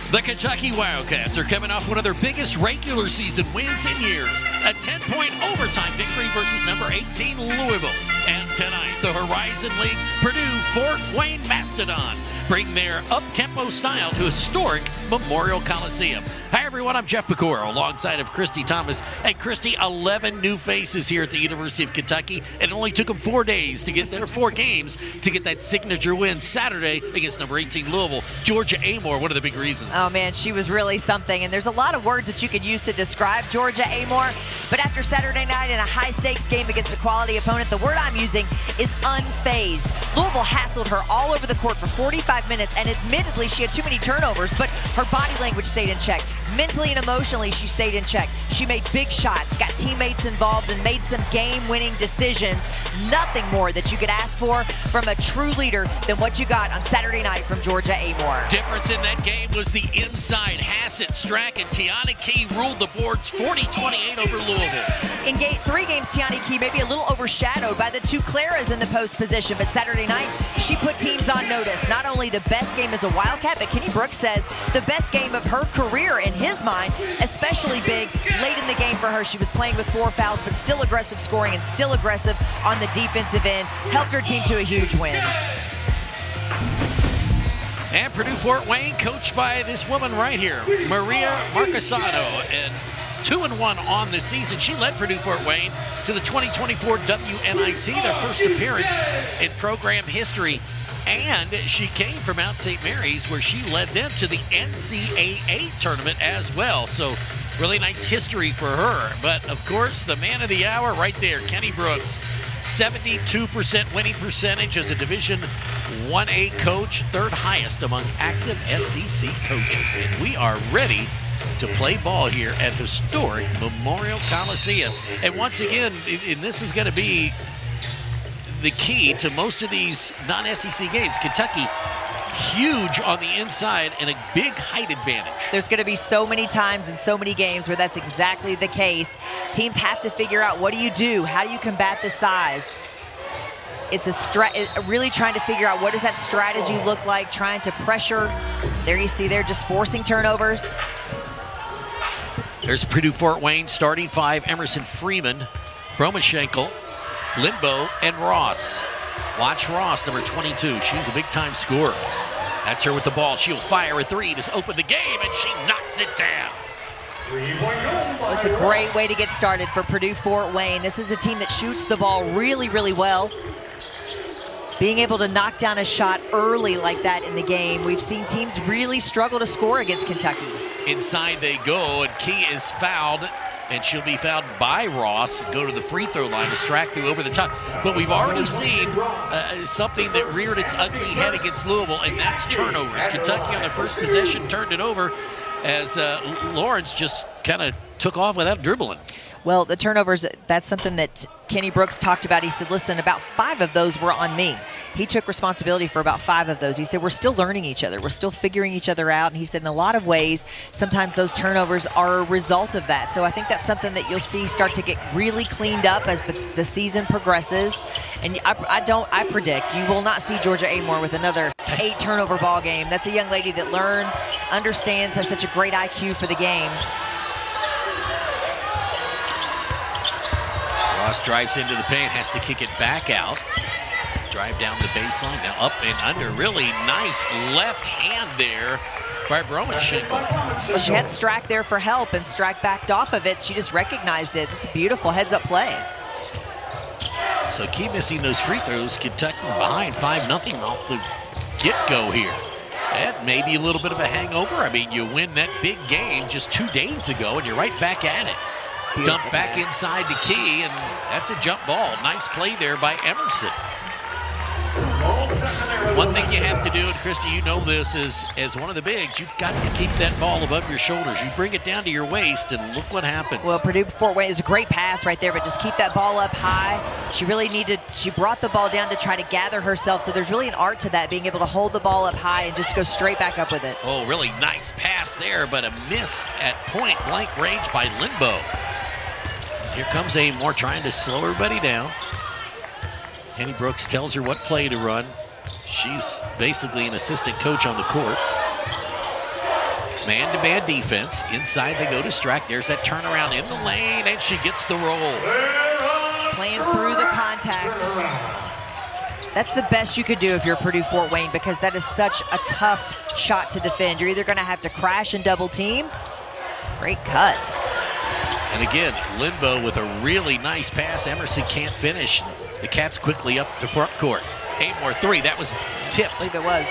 The Kentucky Wildcats are coming off one of their biggest regular season wins in years, a 10-point overtime victory versus number 18 Louisville. And tonight, the Horizon League Purdue Fort Wayne Mastodons bring their up-tempo style to historic Memorial Coliseum. Hi everyone, I'm Jeff Pecoro alongside of Christy Thomas. And Christy, 11 new faces here at the University of Kentucky. It only took them 4 days to get there, 4 games, to get that signature win Saturday against number 18 Louisville. Georgia Amoore, one of the big reasons. Oh man, she was really something. And there's a lot of words that you could use to describe Georgia Amoore. But after Saturday night in a high-stakes game against a quality opponent, the word I'm using is unfazed. Louisville hassled her all over the court for 45 minutes, and admittedly, she had too many turnovers, but her body language stayed in check. Mentally and emotionally, she stayed in check. She made big shots, got teammates involved, and made some game-winning decisions. Nothing more that you could ask for from a true leader than what you got on Saturday night from Georgia Amoore. Difference in that game was the inside. Hassett, Strack, and Tiana Key ruled the boards 40-28 over Louisville. In 3 games, Tiana Key maybe a little overshadowed by the two Claras in the post position, but Saturday night, she put teams on notice. Not only the best game as a Wildcat, but Kenny Brooks says the best game of her career in his mind, especially big late in the game for her. She was playing with 4 fouls, but still aggressive scoring and still aggressive on the defensive end. Helped her team to a huge win. And Purdue Fort Wayne, coached by this woman right here, Maria Marcasano, and 2-1 on the season. She led Purdue Fort Wayne to the 2024 WNIT, their first appearance in program history. And she came from Mount St. Mary's, where she led them to the NCAA tournament as well. So really nice history for her. But of course, the man of the hour right there, Kenny Brooks. 72% winning percentage as a Division 1A coach, 3rd highest among active SEC coaches. And we are ready to play ball here at historic Memorial Coliseum. And once again, and this is going to be the key to most of these non-SEC games. Kentucky, huge on the inside and a big height advantage. There's going to be so many times in so many games where that's exactly the case. Teams have to figure out, what do you do? How do you combat the size? It's really trying to figure out, what does that strategy look like, trying to pressure. There you see, they're just forcing turnovers. There's Purdue Fort Wayne starting 5, Emerson Freeman, Bromenschenkel, Lindbow, and Ross. Watch Ross, number 22. She's a big-time scorer. That's her with the ball. She'll fire a 3 to open the game, and she knocks it down. Well, it's a great way to get started for Purdue Fort Wayne. This is a team that shoots the ball really, really well. Being able to knock down a shot early like that in the game, we've seen teams really struggle to score against Kentucky. Inside they go, and Key is fouled, and she'll be fouled by Ross and go to the free throw line to Strack through over the top. But we've already seen something that reared its ugly head against Louisville, and that's turnovers. Kentucky on their first possession turned it over as Lawrence just kind of took off without dribbling. Well, the turnovers, that's something that Kenny Brooks talked about. He said, listen, about 5 of those were on me. He took responsibility for about 5 of those. He said, we're still learning each other. We're still figuring each other out. And he said, in a lot of ways, sometimes those turnovers are a result of that. So I think that's something that you'll see start to get really cleaned up as the season progresses. And I predict you will not see Georgia Amoore with another 8 turnover ball game. That's a young lady that learns, understands, has such a great IQ for the game. Ross drives into the paint, has to kick it back out. Drive down the baseline, now up and under. Really nice left hand there by Bromenschenkel. Well, she had Strack there for help, and Strack backed off of it. She just recognized it. It's a beautiful heads-up play. So keep missing those free throws. Kentucky behind 5-0 off the get-go here. That may be a little bit of a hangover. I mean, you win that big game just 2 days ago, and you're right back at it. Dump back inside to Key, and that's a jump ball. Nice play there by Emerson. One thing you have to do, and Christy, you know this, is as one of the bigs, you've got to keep that ball above your shoulders. You bring it down to your waist, and look what happens. Well, Purdue Fort Wayne is a great pass right there, but just keep that ball up high. She brought the ball down to try to gather herself, so there's really an art to that, being able to hold the ball up high and just go straight back up with it. Oh, really nice pass there, but a miss at point-blank range by Lindbow. Here comes Amoore trying to slow everybody down. Kenny Brooks tells her what play to run. She's basically an assistant coach on the court. Man-to-man defense. Inside they go to Strack. There's that turnaround in the lane, and she gets the roll. Playing through the contact. That's the best you could do if you're Purdue Fort Wayne, because that is such a tough shot to defend. You're either going to have to crash and double team. Great cut. And again, Limbo with a really nice pass. Emerson can't finish. The Cats quickly up to front court. Amoore three, that was tipped. I believe it was.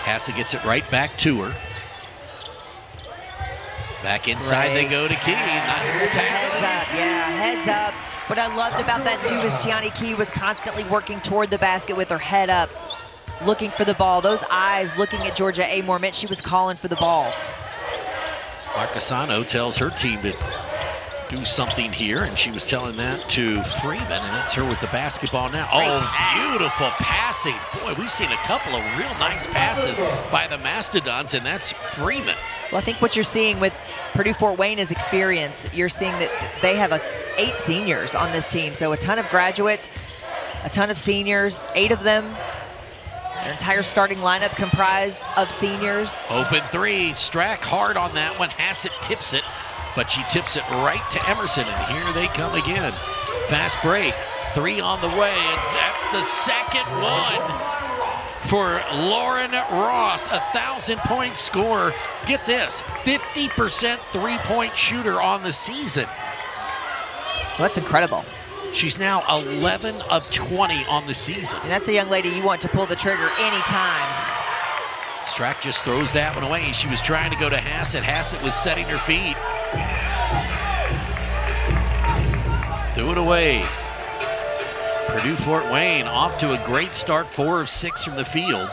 Hassett gets it right back to her. Back inside they go to Key. Nice pass. Heads up, yeah, heads up. What I loved about that too is Tiani Key was constantly working toward the basket with her head up, looking for the ball. Those eyes looking at Georgia Amoore meant she was calling for the ball. Marcasano tells her team to do something here, and she was telling that to Freeman, and that's her with the basketball now. Oh, beautiful passing. Boy, we've seen a couple of real nice passes by the Mastodons, and that's Freeman. Well, I think what you're seeing with Purdue Fort Wayne is experience. You're seeing that they have 8 seniors on this team, so a ton of graduates, a ton of seniors, 8 of them. Their entire starting lineup comprised of seniors. Open three, Strack hard on that one. Hassett tips it, but she tips it right to Emerson, and here they come again. Fast break, 3 on the way, and that's the second one for Lauren Ross, 1,000-point scorer. Get this, 50% three-point shooter on the season. Well, that's incredible. She's now 11 of 20 on the season. And that's a young lady you want to pull the trigger anytime. Strack just throws that one away. She was trying to go to Hassett. Hassett was setting her feet. Threw it away. Purdue Fort Wayne off to a great start, 4 of 6 from the field.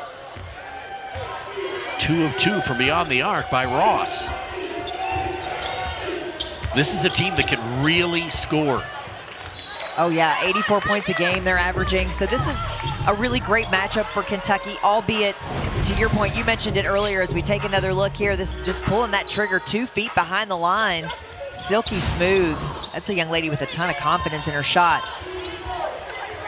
2 of 2 from beyond the arc by Ross. This is a team that can really score. Oh yeah, 84 points a game they're averaging. So this is a really great matchup for Kentucky, albeit, to your point, you mentioned it earlier as we take another look here, this just pulling that trigger 2 feet behind the line. Silky smooth. That's a young lady with a ton of confidence in her shot.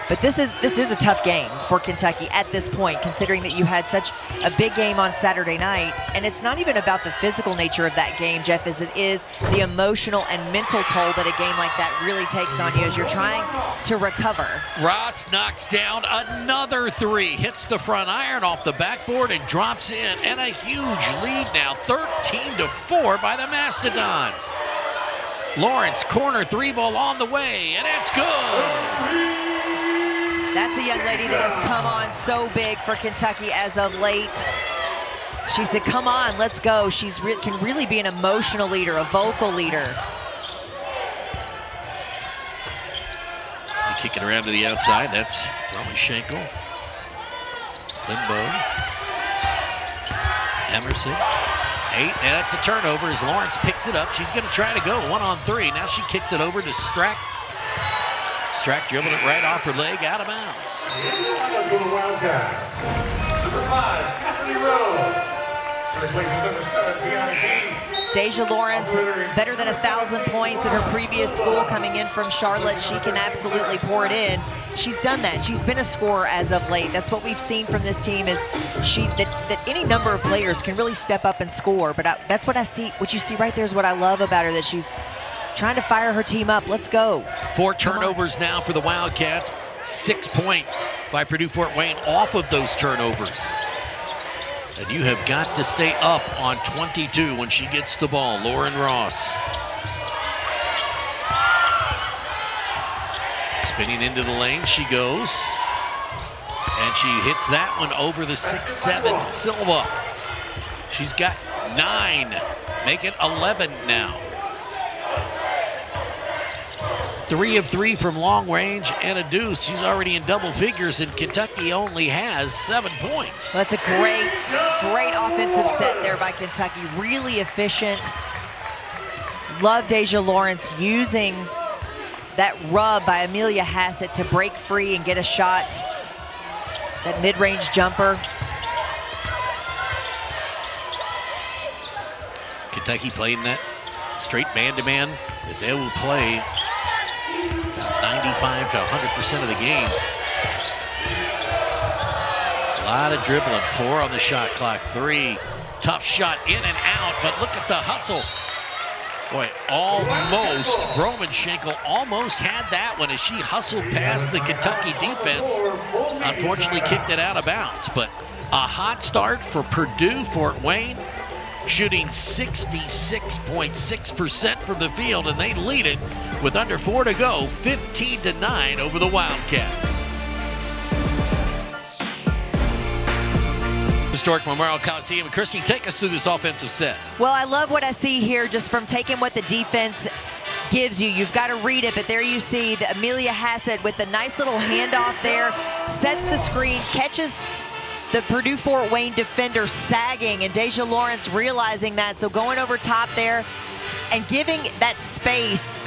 But this is a tough game for Kentucky at this point, considering that you had such a big game on Saturday night. And it's not even about the physical nature of that game, Jeff, as it is the emotional and mental toll that a game like that really takes on you as you're trying to recover. Ross knocks down another 3, hits the front iron off the backboard and drops in. And a huge lead now, 13-4 by the Mastodons. Lawrence, corner 3 ball on the way, and it's good. That's a young lady that has come on so big for Kentucky as of late. She said, come on, let's go. She can really be an emotional leader, a vocal leader. They kick it around to the outside. That's probably Schenkel. Limbo. Emerson. 8, and that's a turnover as Lawrence picks it up. She's going to try to go 1-on-3. Now she kicks it over to Strack. Strack dribbled it right off her leg, out of bounds. Number 5, Cassidy Rowe. Replaces number 7, Tiani Key. Deja Lawrence, better than 1,000 points in her previous school coming in from Charlotte. She can absolutely pour it in. She's done that. She's been a scorer as of late. That's what we've seen from this team is that any number of players can really step up and score. But that's what I see. What you see right there is what I love about her, that she's trying to fire her team up. Let's go. 4 turnovers now for the Wildcats. 6 points by Purdue Fort Wayne off of those turnovers. And you have got to stay up on 22 when she gets the ball. Lauren Ross. Spinning into the lane, she goes. And she hits that one over the 6'7" Silva. She's got 9, make it 11 now. 3 of 3 from long range and a deuce. She's already in double figures, and Kentucky only has 7 points. That's a great offensive set there by Kentucky. Really efficient. Love Deja Lawrence using that rub by Amelia Hassett to break free and get a shot. That mid-range jumper. Kentucky playing that straight man-to-man that they will play 95 to 100% of the game. A lot of dribbling. 4 on the shot clock. 3. Tough shot in and out, but look at the hustle. Boy, almost, Roman Schenkel almost had that one as she hustled past the Kentucky defense. Unfortunately, kicked it out of bounds. But a hot start for Purdue Fort Wayne, shooting 66.6% from the field, and they lead it with under 4 to go, 15-9 over the Wildcats. Historic Memorial Coliseum. Christy, take us through this offensive set. Well, I love what I see here just from taking what the defense gives you. You've got to read it, but there you see the Amelia Hassett with the nice little handoff there, sets the screen, catches the Purdue Fort Wayne defender sagging, and Deja Lawrence realizing that, so going over top there and giving that space.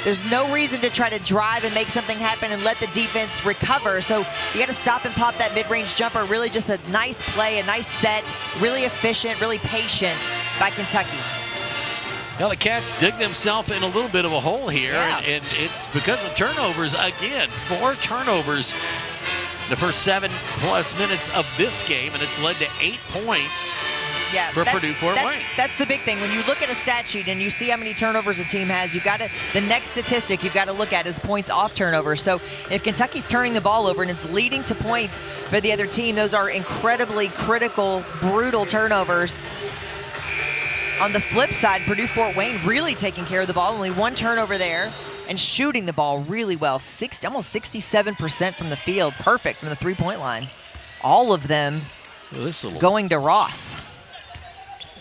There's no reason to try to drive and make something happen and let the defense recover. So you got to stop and pop that mid-range jumper. Really just a nice play, a nice set, really efficient, really patient by Kentucky. Well, the Cats dig themselves in a little bit of a hole here, and it's because of turnovers. Again, 4 turnovers the first 7+ minutes of this game, and it's led to 8 points for Purdue Fort Wayne. That's the big thing. When you look at a stat sheet and you see how many turnovers a team has, you've got to, the next statistic you've got to look at is points off turnovers. So if Kentucky's turning the ball over and it's leading to points for the other team, those are incredibly critical, brutal turnovers. On the flip side, Purdue Fort Wayne really taking care of the ball, only 1 turnover there, and shooting the ball really well, almost 67% from the field, perfect from the 3-point line. All of them going to Ross.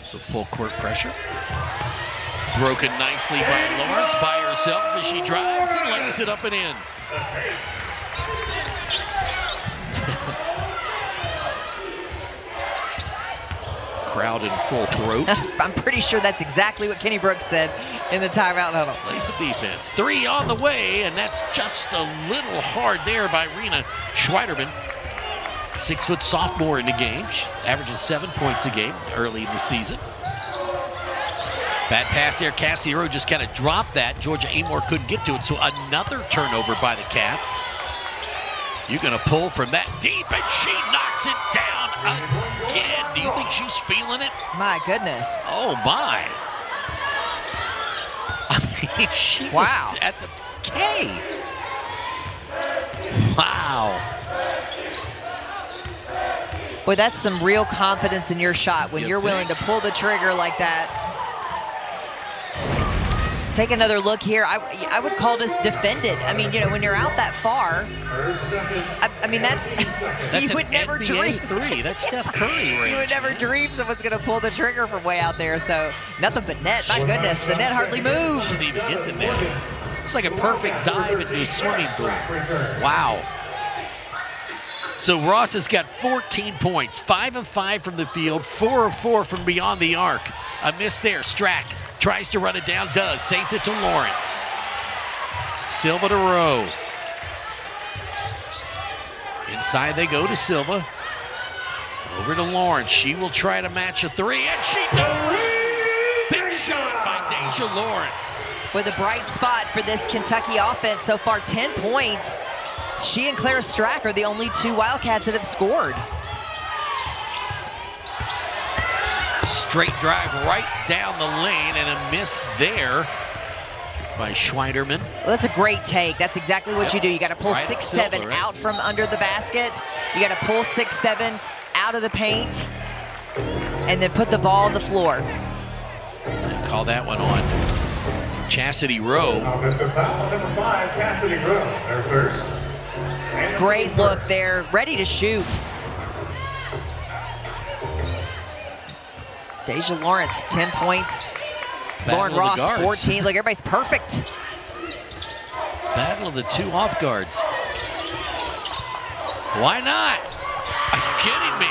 So full court pressure. Broken nicely by Lawrence by herself as she drives and lays it up and in. Crowd in full throat. I'm pretty sure that's exactly what Kenny Brooks said in the timeout huddle. Plays some defense. 3 on the way, and that's just a little hard there by Rena Schweiderman. 6-foot sophomore in the game. She averages 7 points a game early in the season. Bad pass there. Cassie Rowe just kind of dropped that. Georgia Amoore couldn't get to it, so another turnover by the Cats. You're going to pull from that deep, and she knocks it down again. Do you think she's feeling it? My goodness. Oh, my. I mean, she was at the K. Wow. Boy, that's some real confidence in your shot when you're willing to pull the trigger like that. Take another look here. I would call this defended. I mean, you know, when you're out that far, I mean, that's you would never dream. 3. That's Steph Curry range. You would never dream someone's going to pull the trigger from way out there. So nothing but net. My goodness, the net hardly moved. Didn't even hit the net. It's like a perfect dive into a swimming pool. Wow. So Ross has got 14 points, 5 of 5 from the field, 4 of 4 from beyond the arc. A miss there. Strack tries to run it down, does. Saves it to Lawrence. Silva to Rowe. Inside they go to Silva. Over to Lawrence. She will try to match a 3, and she does. Big shot by Deja Lawrence. With a bright spot for this Kentucky offense so far, 10 points. She and Clara Strack are the only 2 Wildcats that have scored. Straight drive right down the lane, and a miss there by Schweiderman. Well, that's a great take. That's exactly what you do. You got to pull 6-7 out from under the basket. You got to pull 6-7 out of the paint, and then put the ball on the floor. And call that one on Chastity Rowe. Offensive foul, number 5, Cassidy Rowe, their first. Great look there, ready to shoot. Deja Lawrence, 10 points. Lauren Ross, 14. Look, everybody's perfect. Battle of the 2 off guards. Why not? Are you kidding me?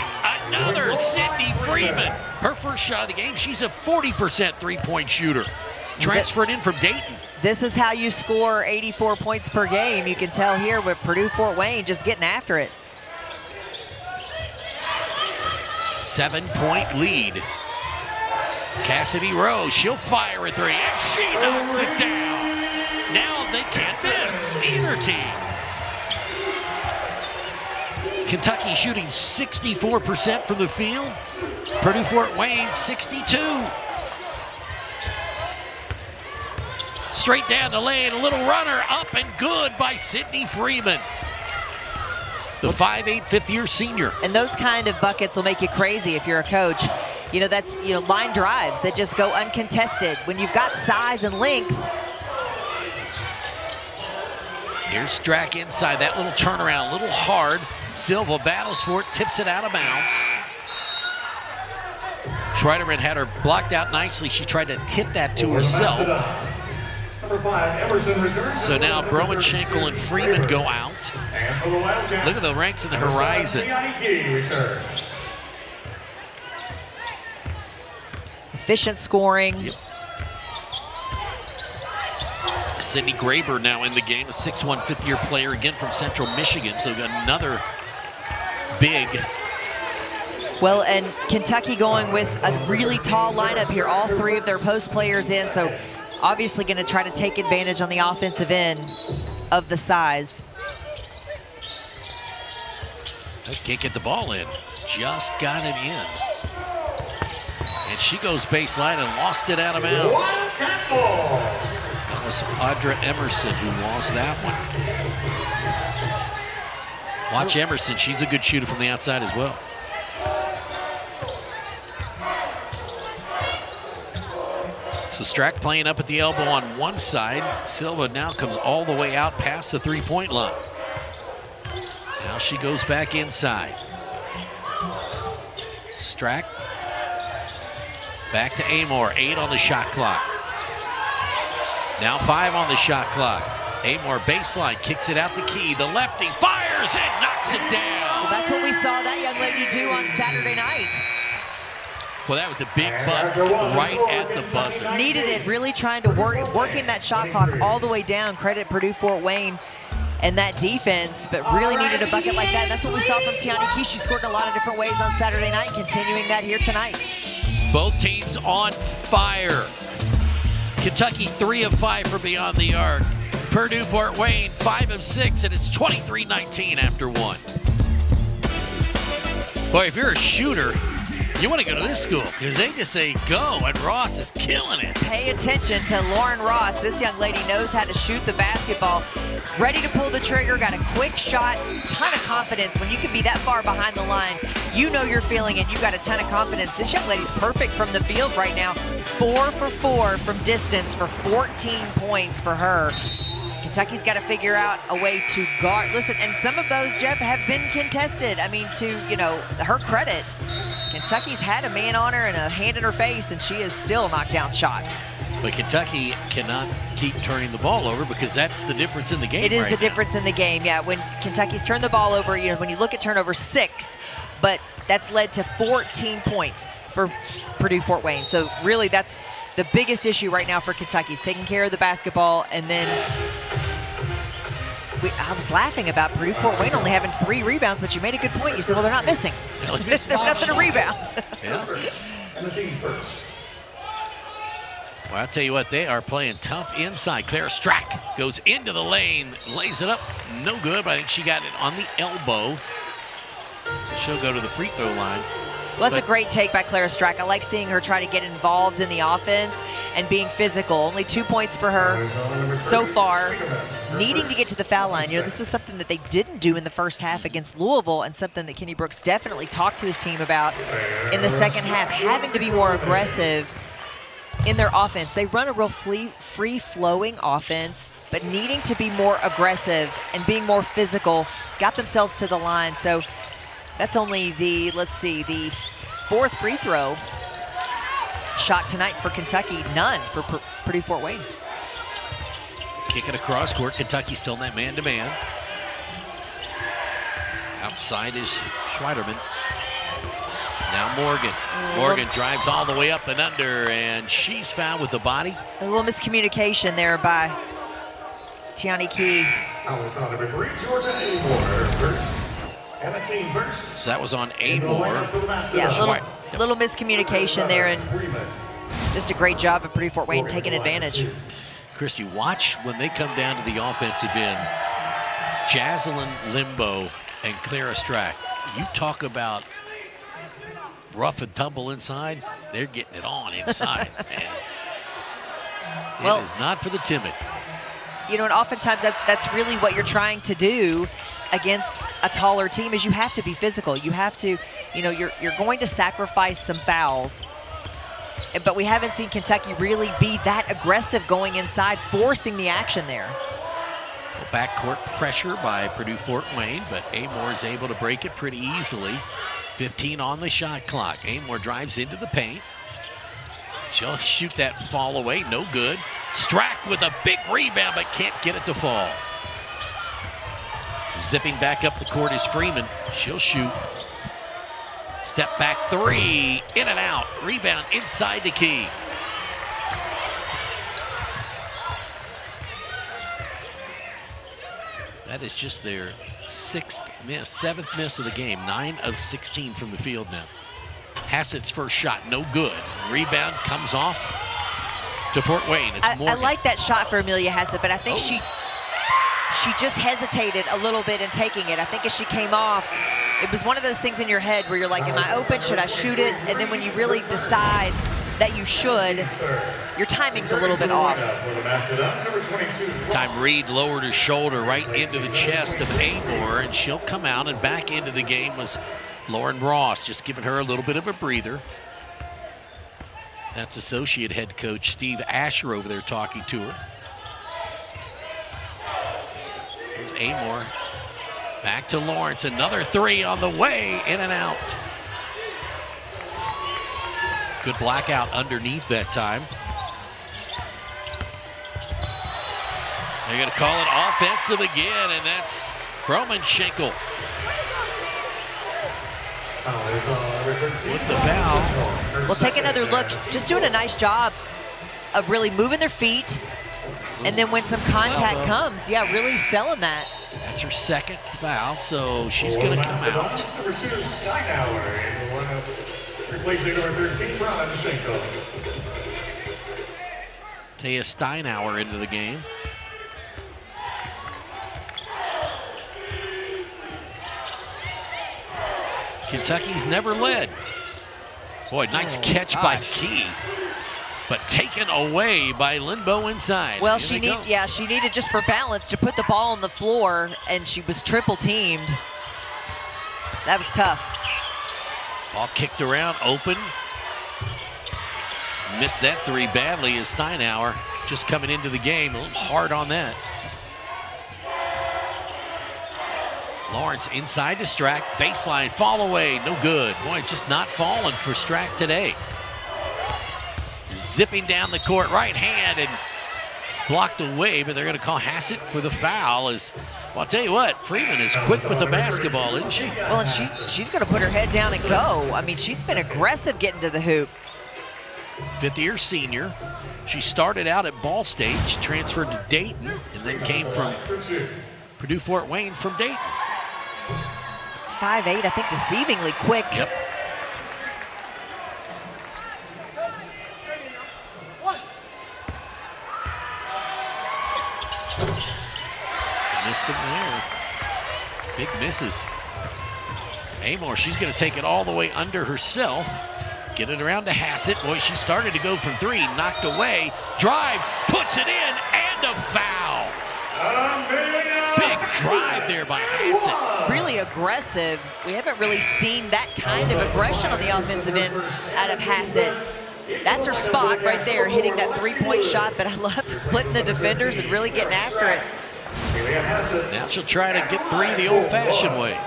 Another Sydney Freeman. Her first shot of the game. She's a 40% 3-point shooter. Transferred in from Dayton. This is how you score 84 points per game. You can tell here with Purdue Fort Wayne just getting after it. 7-point lead. Cassidy Rowe, she'll fire a 3, and she knocks it down. Now they can't miss, either team. Kentucky shooting 64% from the field. Purdue Fort Wayne 62. Straight down the lane, a little runner up and good by Sydney Freeman. The 5'8", fifth-year senior. And those kind of buckets will make you crazy if you're a coach. You know, that's, you know, line drives that just go uncontested. When you've got size and length. Here's Strack inside, that little turnaround, a little hard. Silva battles for it, tips it out of bounds. Schweiderman had her blocked out nicely. She tried to tip that to herself. Number 5, Emerson returns. So now Browen-Schenkel and Freeman go out. And for the Wildcats, Look at the ranks in the horizon. returns. Efficient scoring. Yep. Sydney Graber now in the game, a 6'1", fifth-year player, again from Central Michigan. So another big. Well, and Kentucky going with a really tall lineup here. All three of their post players in, so obviously going to try to take advantage on the offensive end of the size. Can't get the ball in. Just got it in. And she goes baseline and lost it out of bounds. Wildcat ball. That was Audra Emerson who lost that one. Watch Emerson. She's a good shooter from the outside as well. So Strack playing up at the elbow on one side. Silva now comes all the way out past the three-point line. Now she goes back inside. Strack back to Amoore, 8 on the shot clock. Now 5 on the shot clock. Amoore baseline, kicks it out the key. The lefty fires and knocks it down. Well, that's what we saw that young lady do on Saturday night. Well, that was a big butt right at the buzzer. Needed it, really trying to working that shot clock all the way down. Credit Purdue Fort Wayne and that defense, but really needed a bucket like that. And that's what we saw from Tiani Key. She scored in a lot of different ways on Saturday night, continuing that here tonight. Both teams on fire. Kentucky 3 of 5 for beyond the arc. Purdue Fort Wayne 5 of 6, and it's 23-19 after 1. Boy, if you're a shooter, you want to go to this school because they just say go, and Ross is killing it. Pay attention to Lauren Ross. This young lady knows how to shoot the basketball. Ready to pull the trigger, got a quick shot, ton of confidence. When you can be that far behind the line, you know you're feeling it. You've got a ton of confidence. This young lady's perfect from the field right now. 4 for 4 from distance for 14 points for her. Kentucky's got to figure out a way to guard. Listen, and some of those, Jeff, have been contested. I mean, to, you know, her credit, Kentucky's had a man on her and a hand in her face, and she has still knocked down shots. But Kentucky cannot keep turning the ball over because that's the difference in the game. It is the difference in the game, yeah. When Kentucky's turned the ball over, you know, when you look at turnover 6, but that's led to 14 points for Purdue Fort Wayne. So really that's the biggest issue right now for Kentucky is taking care of the basketball. And then I was laughing about Purdue Fort Wayne only having 3 rebounds, but you made a good point. You said, well, they're not missing. There's nothing to rebound. Yeah. And the team first. Well, I'll tell you what, they are playing tough inside. Clara Strack goes into the lane, lays it up, no good, but I think she got it on the elbow. So she'll go to the free throw line. Well, that's a great take by Clara Strack. I like seeing her try to get involved in the offense and being physical. Only 2 points for her so far. Needing to get to the foul line. You know, this was something that they didn't do in the first half against Louisville and something that Kenny Brooks definitely talked to his team about in the second half, having to be more aggressive in their offense. They run a real free-flowing offense, but needing to be more aggressive and being more physical, got themselves to the line. So that's only the, let's see, the 4th free throw shot tonight for Kentucky, none for Purdue Fort Wayne. Kick it across court. Kentucky still in that man-to-man. Outside is Schweiderman. Now Morgan. Morgan drives all the way up and under, and she's fouled with the body. A little miscommunication there by Tiani Key. Now it's on number 3, Georgia Amoore first. And the team first. So that was on Amoore. Yeah, little miscommunication there, and just a great job of Purdue Fort Wayne taking advantage. Christy, watch when they come down to the offensive end. Jaslyn Limbo and Clara Strack. You talk about rough and tumble inside, they're getting it on inside. Man. Well, it is not for the timid. You know, and oftentimes that's really what you're trying to do against a taller team is you have to be physical. You have to, you know, you're going to sacrifice some fouls. But we haven't seen Kentucky really be that aggressive going inside, forcing the action there. Well, backcourt pressure by Purdue Fort Wayne, but Amoore is able to break it pretty easily. 15 on the shot clock. Amoore drives into the paint. She'll shoot that fall away, no good. Strack with a big rebound, but can't get it to fall. Zipping back up the court is Freeman. She'll shoot. Step back three, in and out. Rebound inside the key. That is just their seventh miss of the game. 9 of 16 from the field now. Hassett's first shot, no good. Rebound comes off to Fort Wayne. It's Morgan. I like that shot for Amelia Hassett, but I think she just hesitated a little bit in taking it. I think as she came off, it was one of those things in your head where you're like, am I open? Should I shoot it? And then when you really decide that you should, your timing's a little bit off. Time Reed lowered her shoulder right into the chest of Amoore, and she'll come out, and back into the game was Lauren Ross, just giving her a little bit of a breather. That's associate head coach Steve Asher over there talking to her. Here's Amoore. Back to Lawrence, another three on the way, in and out. Good blackout underneath that time. They're gonna call it offensive again, and that's Schenkel with the foul. Well, take another look, just doing a nice job of really moving their feet, and then when some contact comes, yeah, really selling that. That's her second foul, so she's going to come out. Number 2, Steinauer, replacing number 13, Schenkel. Taya Steinauer into the game. Kentucky's never led. Boy, nice catch by Key, but taken away by Linbo inside. Well, she needed just for balance to put the ball on the floor, and she was triple teamed. That was tough. Ball kicked around, open. Missed that three badly as Steinauer just coming into the game, a little hard on that. Lawrence inside to Strack, baseline, fall away, no good. Boy, it's just not falling for Strack today. Zipping down the court, right hand, and blocked away, but they're going to call Hassett for the foul. Well, I'll tell you what, Freeman is quick with the basketball, isn't she? Well, and she's going to put her head down and go. I mean, she's been aggressive getting to the hoop. Fifth-year senior. She started out at Ball State. She transferred to Dayton, and then came from Purdue Fort Wayne from Dayton. 5'8", I think deceivingly quick. Yep. Missed them there. Big misses. Amoore, she's going to take it all the way under herself. Get it around to Hassett. Boy, she started to go from three, knocked away, drives, puts it in, and a foul. Big drive there by Hassett. Really aggressive. We haven't really seen that kind of aggression on the offensive end out of Hassett. That's her spot right there, hitting that three-point shot, but I love splitting the defenders and really getting after it. Now she'll try to get three the old-fashioned way.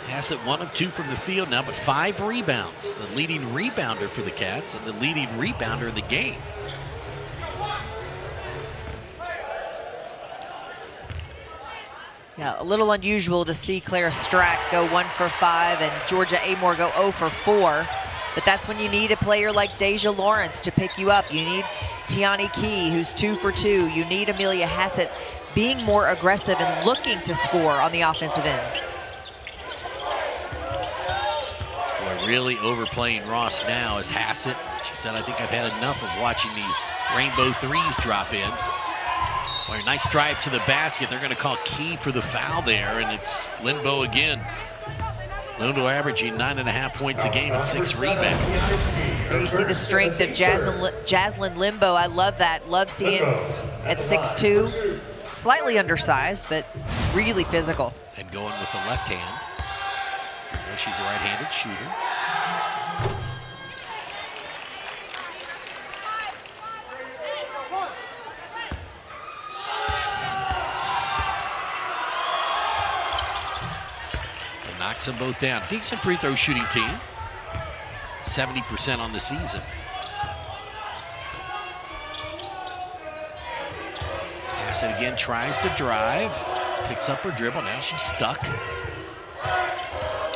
Hassett 1 of 2 from the field now, but 5 rebounds. The leading rebounder for the Cats and the leading rebounder in the game. Yeah, a little unusual to see Clara Strack go 1 for 5 and Georgia Amoore go 0 for 4. But that's when you need a player like Deja Lawrence to pick you up. You need Tiani Key, who's 2 for 2. You need Amelia Hassett being more aggressive and looking to score on the offensive end. Boy, really overplaying Ross now is Hassett. She said, I think I've had enough of watching these rainbow threes drop in. Boy, nice drive to the basket. They're going to call Key for the foul there, and it's Limbo again. Limbo averaging 9.5 points a game and 6 rebounds. There you see the strength of Jaslyn Limbo. I love that. Love seeing at 6'2", slightly undersized, but really physical. And going with the left hand. She's a right-handed shooter. And knocks them both down. Decent free throw shooting team. 70% on the season. Hassett again tries to drive. Picks up her dribble. Now she's stuck.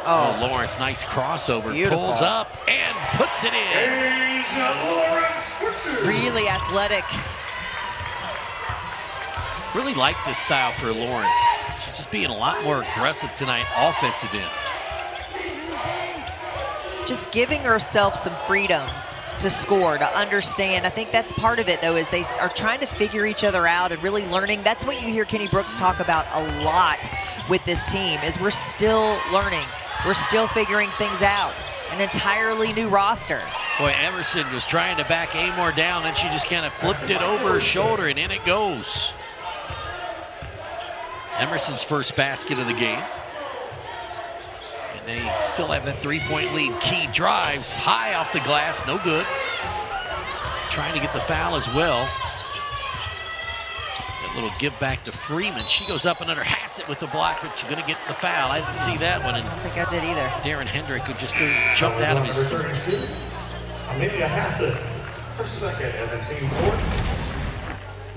Oh, Lawrence, nice crossover. Beautiful. Pulls up and puts it in. Really athletic. Really like this style for Lawrence. She's just being a lot more aggressive tonight, offensive end. Just giving herself some freedom to score, to understand. I think that's part of it, though, is they are trying to figure each other out and really learning. That's what you hear Kenny Brooks talk about a lot with this team, is we're still learning. We're still figuring things out. An entirely new roster. Boy, Emerson was trying to back Amoore down, then she just kind of flipped it over her shoulder, and in it goes. Emerson's first basket of the game. And they still have that three-point lead. Key drives high off the glass, no good. Trying to get the foul as well. That little give back to Freeman. She goes up and under Hassett with the block, but she's gonna get the foul. I didn't see that one. And I don't think I did either. Darren Hendrick could just jumped out of his seat. Amelia Hassett, her second, and then team fourth.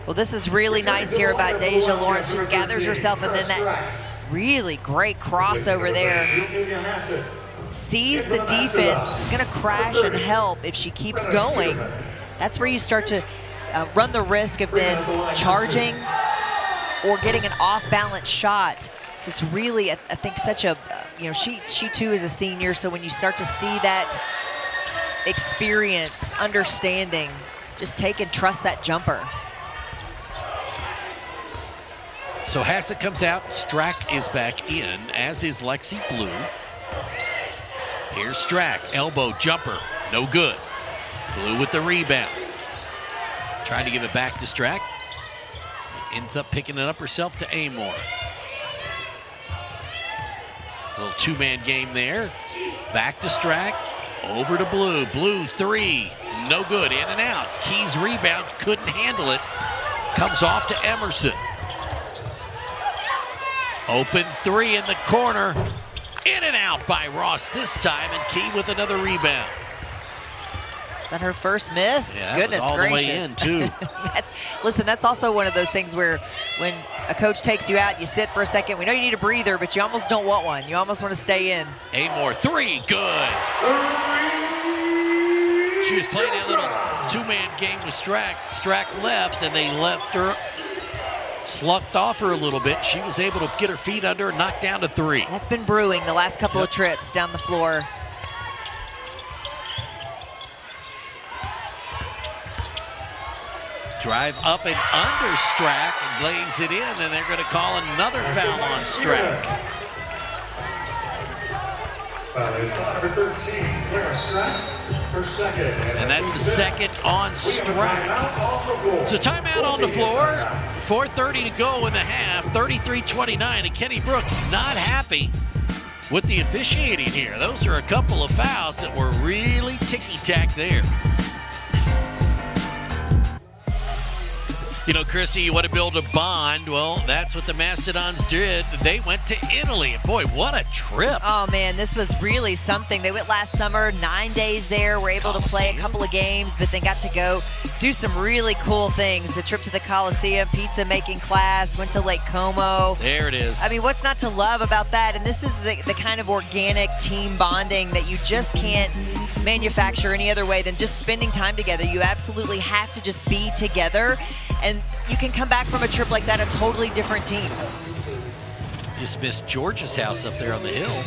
Well, this is really nice here about Deja Lawrence. Just gathers herself, and then that really great crossover there. Sees the defense, is gonna crash and help if she keeps going. That's where you start to run the risk of then charging or getting an off-balance shot. So it's really, I think, such a, you know, she too is a senior, so when you start to see that experience, understanding, just take and trust that jumper. So Hassett comes out, Strack is back in, as is Lexi Blue. Here's Strack, elbow jumper, no good. Blue with the rebound. Trying to give it back to Strack. Ends up picking it up herself to Amoore. Little two-man game there. Back to Strack, over to Blue. Blue three, no good, in and out. Key's rebound, couldn't handle it. Comes off to Emerson. Open three in the corner. In and out by Ross this time, and Key with another rebound. Is that her first miss? Yeah, Goodness all gracious. the way in, too. Listen, that's also one of those things where when a coach takes you out, you sit for a second. We know you need a breather, but you almost don't want one. You almost want to stay in. Amoore, three, good. She was playing that little two-man game with Strack. Strack left, and they left her, sloughed off her a little bit. She was able to get her feet under and knock down to three. That's been brewing the last couple of trips down the floor. Drive up and under Strack and lays it in, and they're going to call another foul on Strack. Foul is on number 13, Clara Strack, her second. And that's the second on Strack. So timeout on the floor. 4:30 to go in the half, 33-29, and Kenny Brooks not happy with the officiating here. Those are a couple of fouls that were really ticky-tack there. You know, Christy, you want to build a bond. Well, that's what the Mastodons did. They went to Italy, and boy, what a trip. Oh, man, this was really something. They went last summer, 9 days there, were able to play a couple of games, but then got to go do some really cool things. The trip to the Coliseum, pizza-making class, went to Lake Como. There it is. I mean, what's not to love about that? And this is the kind of organic team bonding that you just can't manufacture any other way than just spending time together. You absolutely have to just be together, and you can come back from a trip like that a totally different team. Just missed George's house up there on the hill.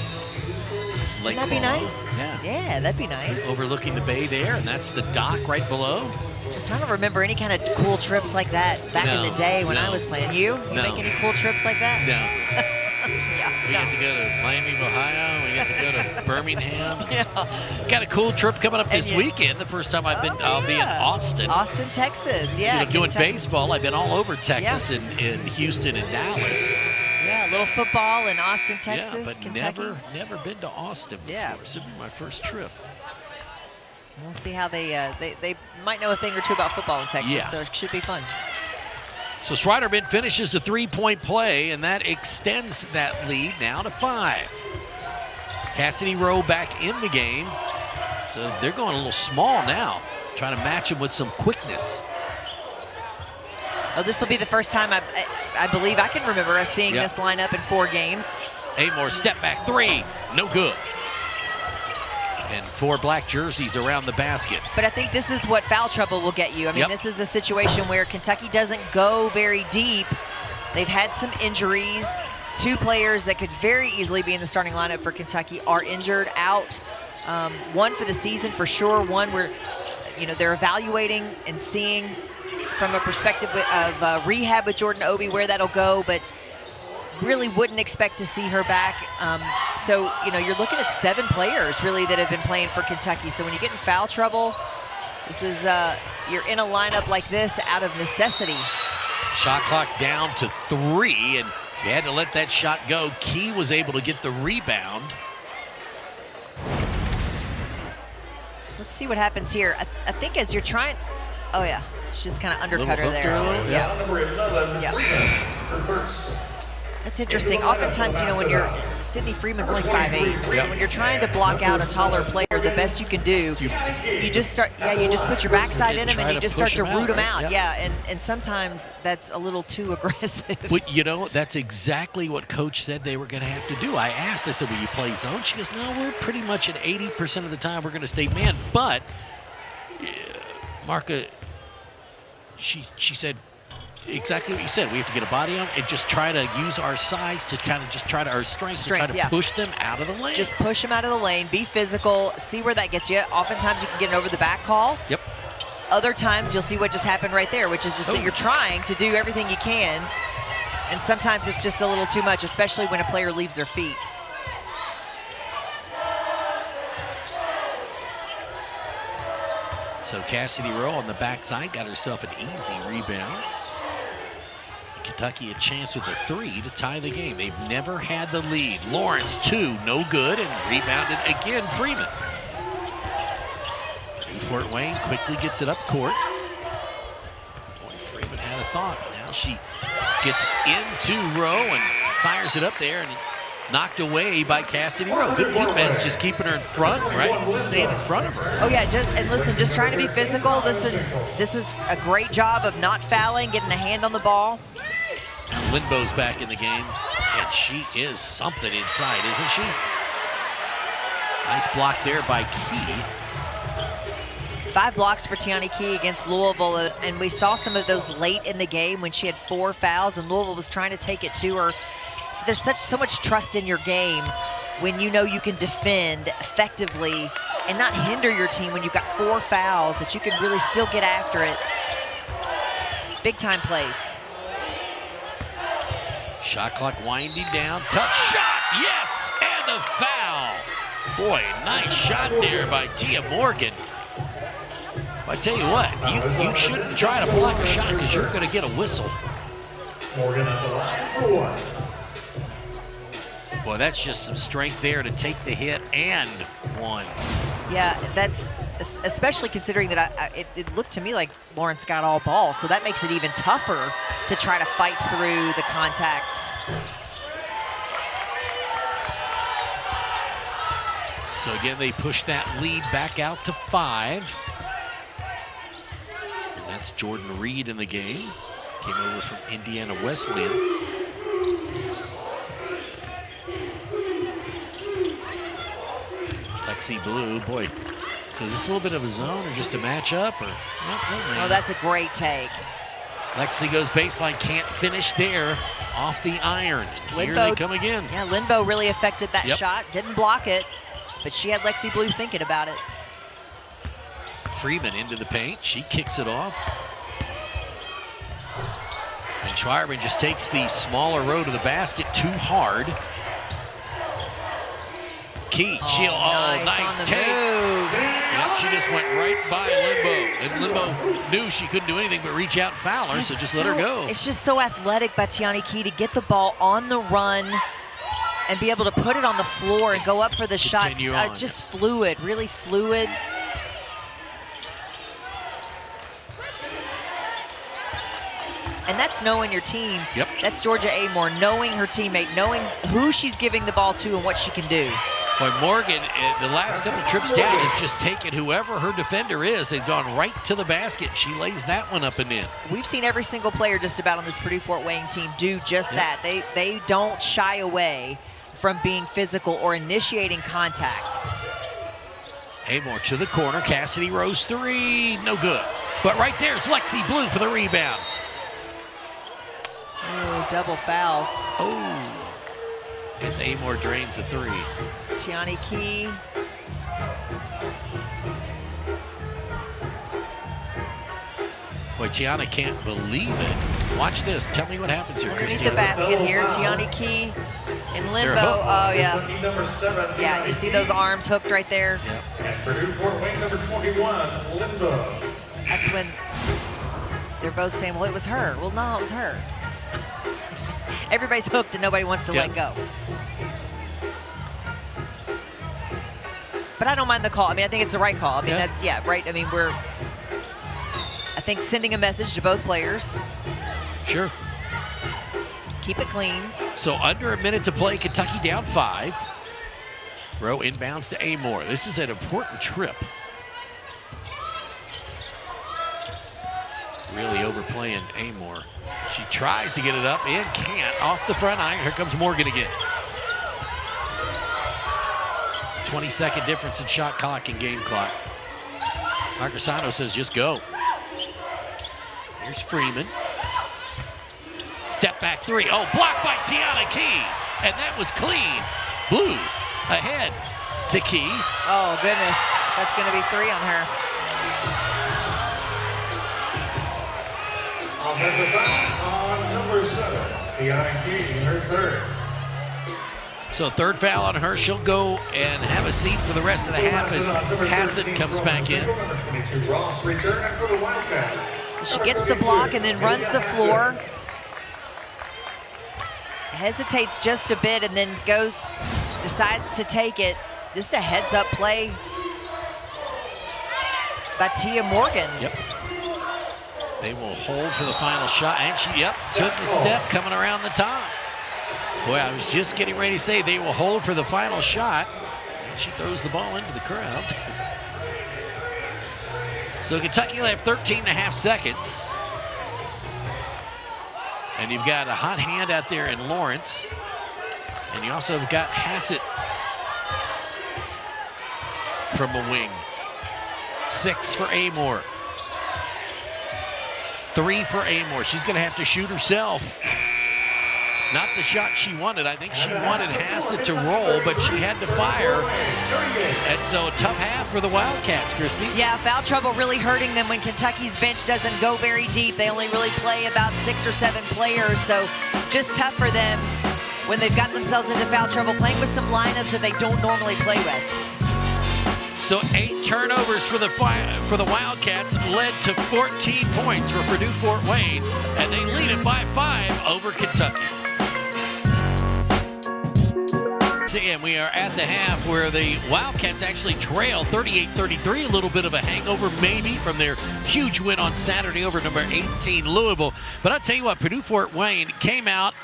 Wouldn't that be nice? Yeah. Yeah, that'd be nice. Overlooking the bay there, and that's the dock right below. I don't remember any kind of cool trips like that back in the day when I was playing. You make any cool trips like that? No. Yeah. We get to go to Miami, Ohio. We get to go to Birmingham. Yeah. Got a cool trip coming up this weekend. The first time I've been, I'll be in Austin. Austin, Texas. Yeah. Doing baseball. I've been all over Texas and in Houston and Dallas. Yeah, a little football in Austin, Texas, yeah, but Kentucky. never been to Austin before. Yeah. So it'll be my first trip. We'll see how they might know a thing or two about football in Texas, so it should be fun. So Swiderman finishes a three-point play, and that extends that lead now to 5. Cassidy Rowe back in the game. So they're going a little small now, trying to match him with some quickness. Oh, this will be the first time I believe I can remember us seeing this lineup in 4 games. Amoore step back 3, no good. And 4 black jerseys around the basket. But I think this is what foul trouble will get you. I mean, this is a situation where Kentucky doesn't go very deep. They've had some injuries. 2 players that could very easily be in the starting lineup for Kentucky are injured out. 1 for the season for sure. 1 where, they're evaluating and seeing from a perspective of rehab with Jordan Obi where that'll go, but really wouldn't expect to see her back. So, you're looking at 7 players really that have been playing for Kentucky. So when you get in foul trouble, this is, you're in a lineup like this out of necessity. Shot clock down to 3, and you had to let that shot go. Key was able to get the rebound. Let's see what happens here. I think as you're trying, oh yeah, she's just kind of undercut her there. That's interesting. Oftentimes, when Sydney Freeman's only 5'8", so when you're trying to block out a taller player, the best you can do, you just start, you just put your backside in him and you just start to root him out. And sometimes that's a little too aggressive. But that's exactly what Coach said they were going to have to do. I said, will you play zone? She goes, no, we're pretty much at 80% of the time we're going to stay man. But Marka, she said, exactly what you said. We have to get a body on and just try to use our size to kind of just try to, our strength to try to push them out of the lane. Just push them out of the lane, be physical, see where that gets you. Oftentimes you can get an over the back call. Yep. Other times you'll see what just happened right there, which is just that you're trying to do everything you can. And sometimes it's just a little too much, especially when a player leaves their feet. So Cassidy Rowe on the backside got herself an easy rebound. Kentucky a chance with a 3 to tie the game. They've never had the lead. Lawrence 2, no good, and rebounded again Freeman. Fort Wayne quickly gets it up court. Boy, Freeman had a thought. Now she gets into Rowe and fires it up there and knocked away by Cassidy Rowe. Good defense, just keeping her in front, right? Just staying in front of her. Oh yeah, just trying to be physical. This is a great job of not fouling, getting a hand on the ball. Now Linbo's back in the game, and she is something inside, isn't she? Nice block there by Key. 5 blocks for Tiani Key against Louisville, and we saw some of those late in the game when she had 4 fouls, and Louisville was trying to take it to her. So there's so much trust in your game when you know you can defend effectively and not hinder your team when you've got 4 fouls, that you can really still get after it. Big time plays. Shot clock winding down. Tough shot. Yes, and a foul. Boy, nice shot there by Tia Morgan. I tell you what, you shouldn't try to block a shot because you're going to get a whistle. Morgan at the line for 1. Boy, that's just some strength there to take the hit and 1. Yeah, that's especially considering that it looked to me like Lawrence got all ball, so that makes it even tougher to try to fight through the contact. So again, they push that lead back out to 5. And that's Jordan Reed in the game. Came over from Indiana Wesleyan. Lexi Blue, boy. So is this a little bit of a zone or just a matchup? Or Oh, that's a great take. Lexi goes baseline, can't finish there off the iron. Here they come again. Yeah, Linbo really affected that shot. Didn't block it, but she had Lexi Blue thinking about it. Freeman into the paint. She kicks it off. And Schweierman just takes the smaller road to the basket too hard. Key, nice take. Yep, she just went right by Limbo. And Limbo knew she couldn't do anything but reach out and foul her, so just let her go. It's just so athletic by Tiani Key to get the ball on the run and be able to put it on the floor and go up for the shots. Just fluid, really fluid. And that's knowing your team. Yep. That's Georgia Amoore, knowing her teammate, knowing who she's giving the ball to and what she can do. Boy, Morgan, the last couple trips down, has just taken whoever her defender is and gone right to the basket. She lays that one up and in. We've seen every single player just about on this Purdue-Fort Wayne team do just that. They don't shy away from being physical or initiating contact. Amoore to the corner. Cassidy Rose three. No good. But right there's Lexi Blue for the rebound. Oh, double fouls. Oh, as Amoore drains a three. Tiani Key. Boy, Tiana can't believe it. Watch this. Tell me what happens here, Underneath Christina. the basket here, Tiani Key in limbo. Oh, yeah. Yeah, you see those arms hooked right there? Yep. And Purdue-Fort Wayne, number 21, Limbo. That's when they're both saying, well, it was her. Well, no, it was her. Everybody's hooked and nobody wants to let go. But I don't mind the call. I mean, I think it's the right call. I mean, that's, right. I mean, I think sending a message to both players. Sure. Keep it clean. So under a minute to play, Kentucky down 5. Rowe inbounds to Amoore. This is an important trip. Really overplaying Amoore. She tries to get it up and can't. Off the front iron. Here comes Morgan again. 20-second difference in shot clock and game clock. Marcasano says just go. Here's Freeman. Step back three. Oh, blocked by Tiana Key. And that was clean. Blue ahead to Key. Oh, goodness. That's going to be 3 on her. Offensive foul on number 7, Tiana Key, her third. So third foul on her. She'll go and have a seat for the rest of the half as Hassett comes back in. Number 22, Ross returning for the Wildcats. She gets the block and then runs the floor. Hesitates just a bit and then decides to take it. Just a heads-up play by Tia Morgan. Yep. They will hold for the final shot. And she, took the step coming around the top. Boy, I was just getting ready to say they will hold for the final shot. And she throws the ball into the crowd. So Kentucky will have 13.5 seconds. And you've got a hot hand out there in Lawrence. And you also have got Hassett from the wing. 6 for Amoore. 3 for Amoore. She's going to have to shoot herself. Not the shot she wanted. I think she wanted Hassett to roll, but she had to fire. And so a tough half for the Wildcats, Christy. Yeah, foul trouble really hurting them when Kentucky's bench doesn't go very deep. They only really play about 6 or 7 players, so just tough for them when they've gotten themselves into foul trouble, playing with some lineups that they don't normally play with. So 8 turnovers for the Wildcats led to 14 points for Purdue-Fort Wayne, and they lead it by 5 over Kentucky. And we are at the half where the Wildcats actually trail 38-33, a little bit of a hangover maybe from their huge win on Saturday over number 18 Louisville. But I'll tell you what, Purdue-Fort Wayne came out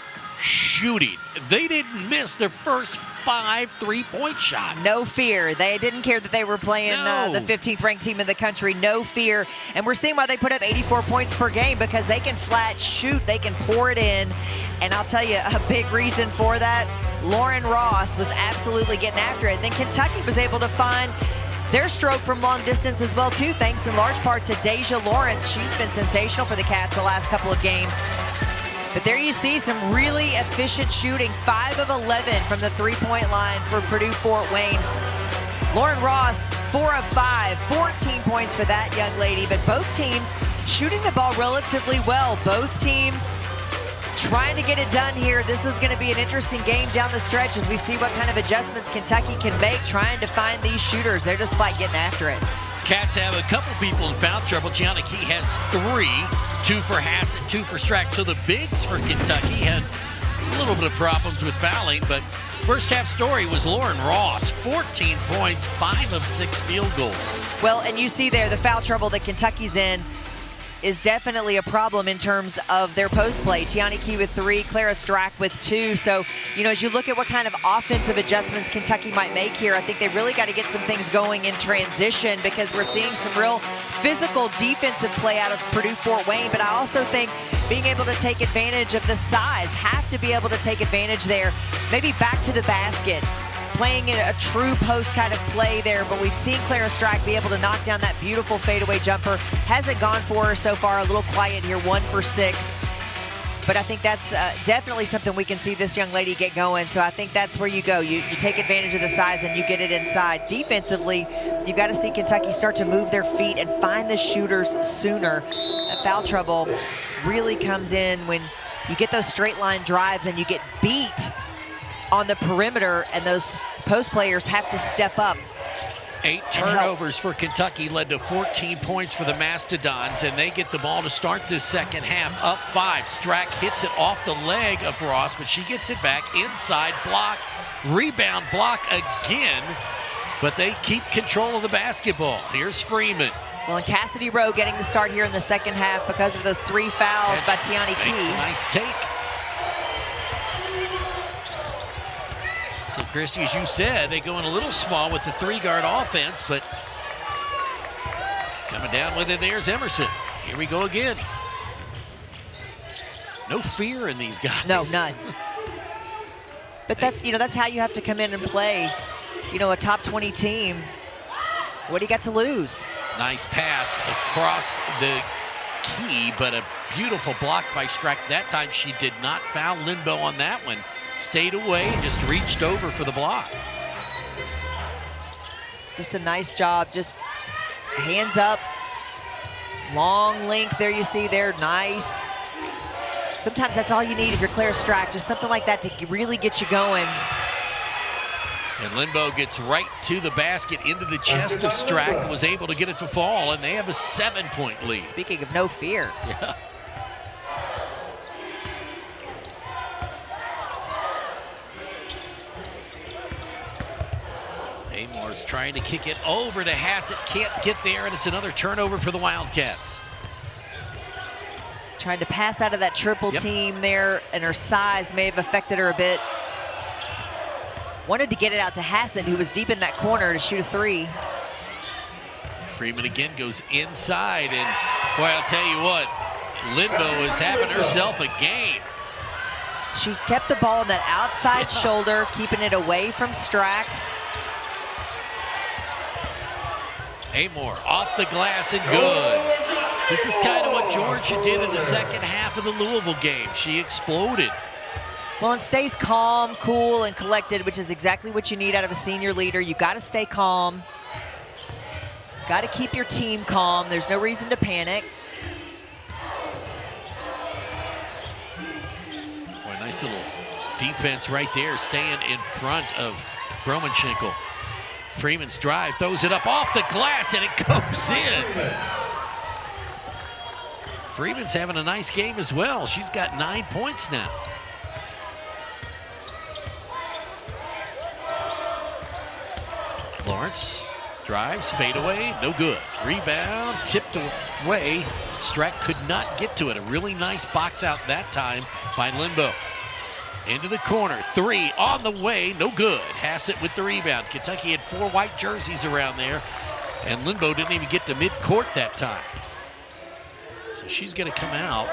shooting. They didn't miss their first 5 3-point shots. No fear. They didn't care that they were playing the 15th ranked team in the country. No fear. And we're seeing why they put up 84 points per game, because they can flat shoot. They can pour it in. And I'll tell you, a big reason for that, Lauren Ross was absolutely getting after it. Then Kentucky was able to find their stroke from long distance as well, too, thanks in large part to Deja Lawrence. She's been sensational for the Cats the last couple of games. But there you see some really efficient shooting, 5 of 11 from the 3-point line for Purdue-Fort Wayne. Lauren Ross 4 of 5, 14 points for that young lady, but both teams shooting the ball relatively well. Both teams trying to get it done here. This is going to be an interesting game down the stretch as we see what kind of adjustments Kentucky can make, trying to find these shooters. They're just getting after it. Cats have a couple people in foul trouble. Tiana Key has 3, 2 for Hassett, 2 for Strack. So the bigs for Kentucky had a little bit of problems with fouling, but first half story was Lauren Ross, 14 points, 5 of 6 field goals. Well, and you see there the foul trouble that Kentucky's in is definitely a problem in terms of their post play. Tiana Key with 3, Clara Strack with 2. So, as you look at what kind of offensive adjustments Kentucky might make here, I think they really got to get some things going in transition, because we're seeing some real physical defensive play out of Purdue Fort Wayne. But I also think being able to take advantage of the size, have to be able to take advantage there, maybe back to the basket, playing in a true post kind of play there. But we've seen Clara Strack be able to knock down that beautiful fadeaway jumper. Hasn't gone for her so far, a little quiet here, 1 for 6. But I think that's definitely something we can see this young lady get going. So I think that's where you go. You take advantage of the size and you get it inside. Defensively, you've got to see Kentucky start to move their feet and find the shooters sooner. That foul trouble really comes in when you get those straight line drives and you get beat on the perimeter, and those post players have to step up. 8 turnovers for Kentucky led to 14 points for the Mastodons, and they get the ball to start this second half, up 5. Strack hits it off the leg of Ross, but she gets it back inside, block, rebound, block again, but they keep control of the basketball. Here's Freeman. Well, and Cassidy Rowe getting the start here in the second half because of those 3 fouls by Tiana Key. Makes a nice take. So, Christy, as you said, they go in a little small with the 3-guard offense, but coming down with it, there's Emerson. Here we go again. No fear in these guys. No, none. But that's how you have to come in and play, a top 20 team. What do you got to lose? Nice pass across the key, but a beautiful block by Strack. That time she did not foul Linbo on that one. Stayed away and just reached over for the block. Just a nice job, just hands up, long length there you see there, nice. Sometimes that's all you need if you're Clara Strack, just something like that to really get you going. And Linbo gets right to the basket, into the chest of Strack, and was able to get it to fall, and they have a 7-point lead. Speaking of no fear. Yeah. Amoore's trying to kick it over to Hassett, can't get there, and it's another turnover for the Wildcats. Trying to pass out of that triple team there, and her size may have affected her a bit. Wanted to get it out to Hassett, who was deep in that corner, to shoot a 3. Freeman again goes inside, and boy, I'll tell you what, Linbo is having herself a game. She kept the ball on that outside shoulder, keeping it away from Strack. Amoore off the glass and good. This is kind of what Georgia did in the second half of the Louisville game. She exploded. Well, and stays calm, cool, and collected, which is exactly what you need out of a senior leader. You got to stay calm. Got to keep your team calm. There's no reason to panic. Boy, nice little defense right there, staying in front of Bromenschinkel. Freeman's drive, throws it up off the glass, and it goes in. Freeman's having a nice game as well. She's got 9 points now. Lawrence drives, fade away, no good. Rebound, tipped away. Strack could not get to it. A really nice box out that time by Linbo. Into the corner, 3 on the way, no good. Hassett with the rebound. Kentucky had 4 white jerseys around there, and Linbo didn't even get to midcourt that time. So she's gonna come out,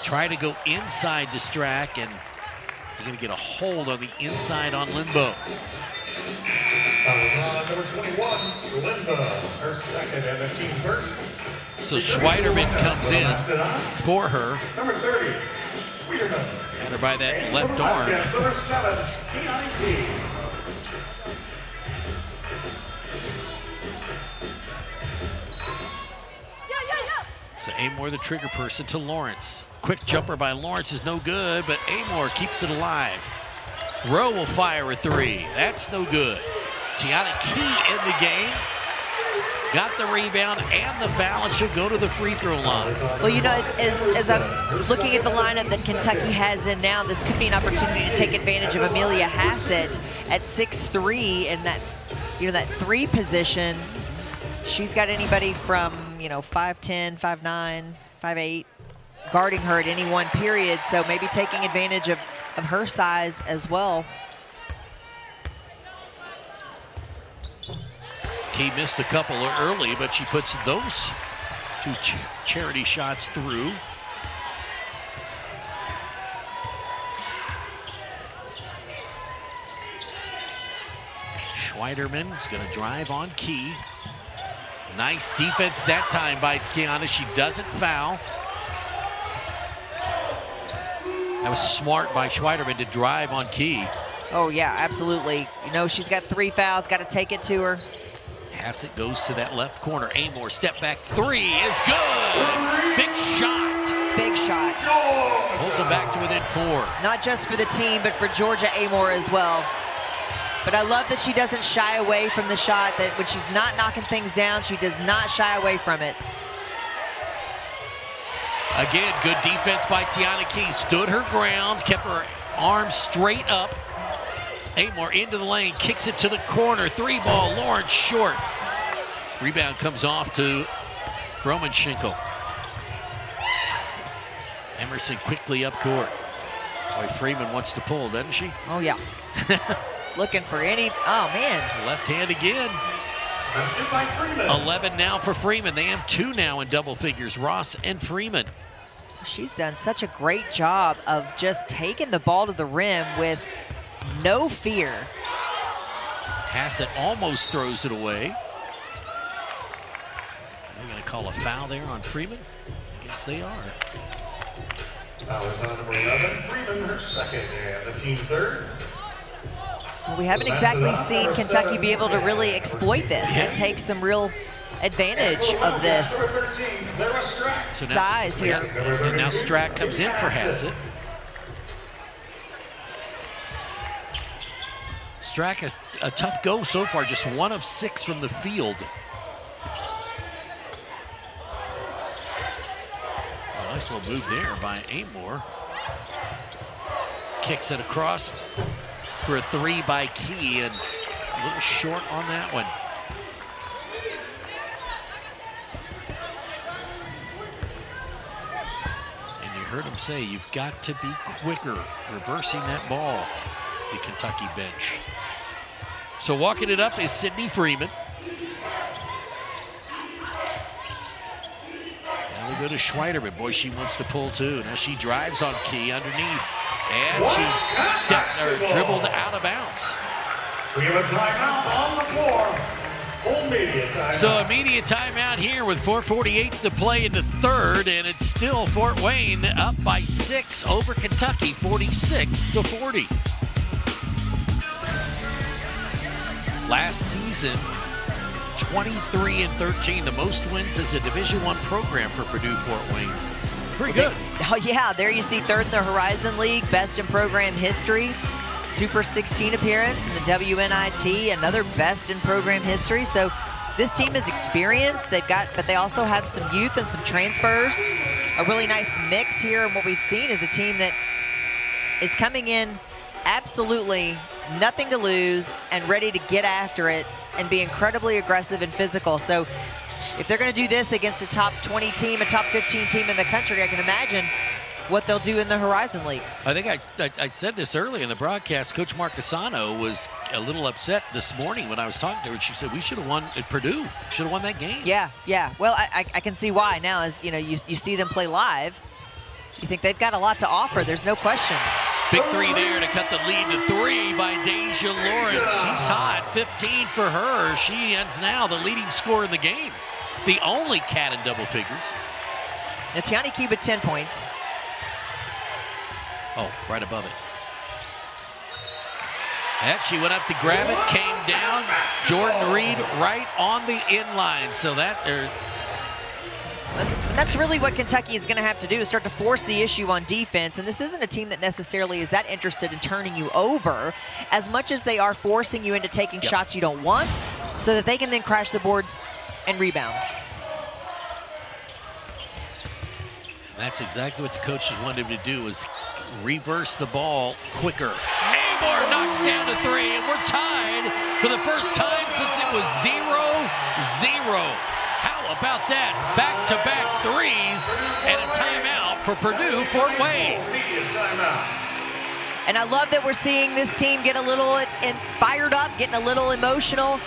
try to go inside to Strack, and you're gonna get a hold on the inside on Linbo. Number 21, Linda, her second and the team first. So Schweiderman comes in for her. Number 30, Schweiderman. Had her by that left arm. Number 7, Tiana Key. Amoore, the trigger person, to Lawrence. Quick jumper by Lawrence is no good, but Amoore keeps it alive. Rowe will fire a three. That's no good. Tiana Key in the game. Got the rebound and the foul, and she'll go to the free throw line. Well, you know, as I'm looking at the lineup that Kentucky has in now, this could be an opportunity to take advantage of Amelia Hassett at 6'3", and that, you know, that three position. She's got anybody from, you know, 5'10", 5'9", 5'8", guarding her at any one period. So maybe taking advantage of her size as well. Key missed a couple early, but she puts those two charity shots through. Schweiderman is going to drive on Key. Nice defense that time by Kiana. She doesn't foul. That was smart by Schweiderman to drive on Key. Oh, yeah, absolutely. You know, she's got 3 fouls, got to take it to her. Hassett goes to that left corner. Amoore, step back three is good. Big shot. Big shot. Pulls them back to within 4. Not just for the team, but for Georgia Amoore as well. But I love that she doesn't shy away from the shot, that when she's not knocking things down, she does not shy away from it. Again, good defense by Tiana Key. Stood her ground, kept her arms straight up. Amoore into the lane, kicks it to the corner. 3-ball, Lawrence short. Rebound comes off to Broman-Schinkel. Emerson quickly up court. Boy, Freeman wants to pull, doesn't she? Oh, yeah. Looking for any, oh, man. Left hand again. 11 now for Freeman. They have 2 now in double figures, Ross and Freeman. She's done such a great job of just taking the ball to the rim with no fear. Hassett almost throws it away. They're going to call a foul there on Freeman. I guess they are. Foul is on number 11, Freeman, her second, and the team third. Well, we haven't exactly seen Kentucky be able to really exploit this and take some real advantage of this size here. And now Strack comes in for Hassett. Strack has a tough go so far, just 1 of 6 from the field. A nice little move there by Amoore. Kicks it across for a 3 by Key, and a little short on that one. And you heard him say, you've got to be quicker reversing that ball, the Kentucky bench. So walking it up is Sydney Freeman. Now we go to Schweiderman. Boy, she wants to pull too. Now she drives on Key underneath. And she dribbled out of bounds. We have a timeout on the floor. Full media timeout. So immediate timeout here with 4:48 to play in the third, and it's still Fort Wayne up by 6 over Kentucky, 46-40. Last season, 23-13, the most wins as a Division I program for Purdue Fort Wayne. Pretty good. Oh, yeah, there you see 3rd in the Horizon League, best in program history. Super 16 appearance in the WNIT, another best in program history. So this team is experienced. But they also have some youth and some transfers. A really nice mix here. And what we've seen is a team that is coming in absolutely nothing to lose and ready to get after it and be incredibly aggressive and physical. So if they're going to do this against a top 20 team, a top 15 team in the country, I can imagine what they'll do in the Horizon League. I think I said this early in the broadcast. Coach Marcasano was a little upset this morning when I was talking to her. She said, we should have won at Purdue. Should have won that game. Yeah. Well, I can see why now. As you know, you see them play live. You think they've got a lot to offer. There's no question. Big 3 there to cut the lead to 3 by Deja Lawrence. She's hot. 15 for her. She is now the leading scorer in the game. The only cat in double figures. Now, Tiana Key with 10 points. Oh, right above it. And she went up to grab it, came down. Jordan Reed right on the inline. So that That's really what Kentucky is going to have to do, is start to force the issue on defense. And this isn't a team that necessarily is that interested in turning you over as much as they are forcing you into taking shots you don't want so that they can then crash the boards and rebound. That's exactly what the coaches wanted him to do, was reverse the ball quicker. Amoore knocks down to 3, and we're tied for the first time since it was 0-0. How about that? Back-to-back threes and a timeout for Purdue Fort Wayne. And I love that we're seeing this team get a little fired up, getting a little emotional.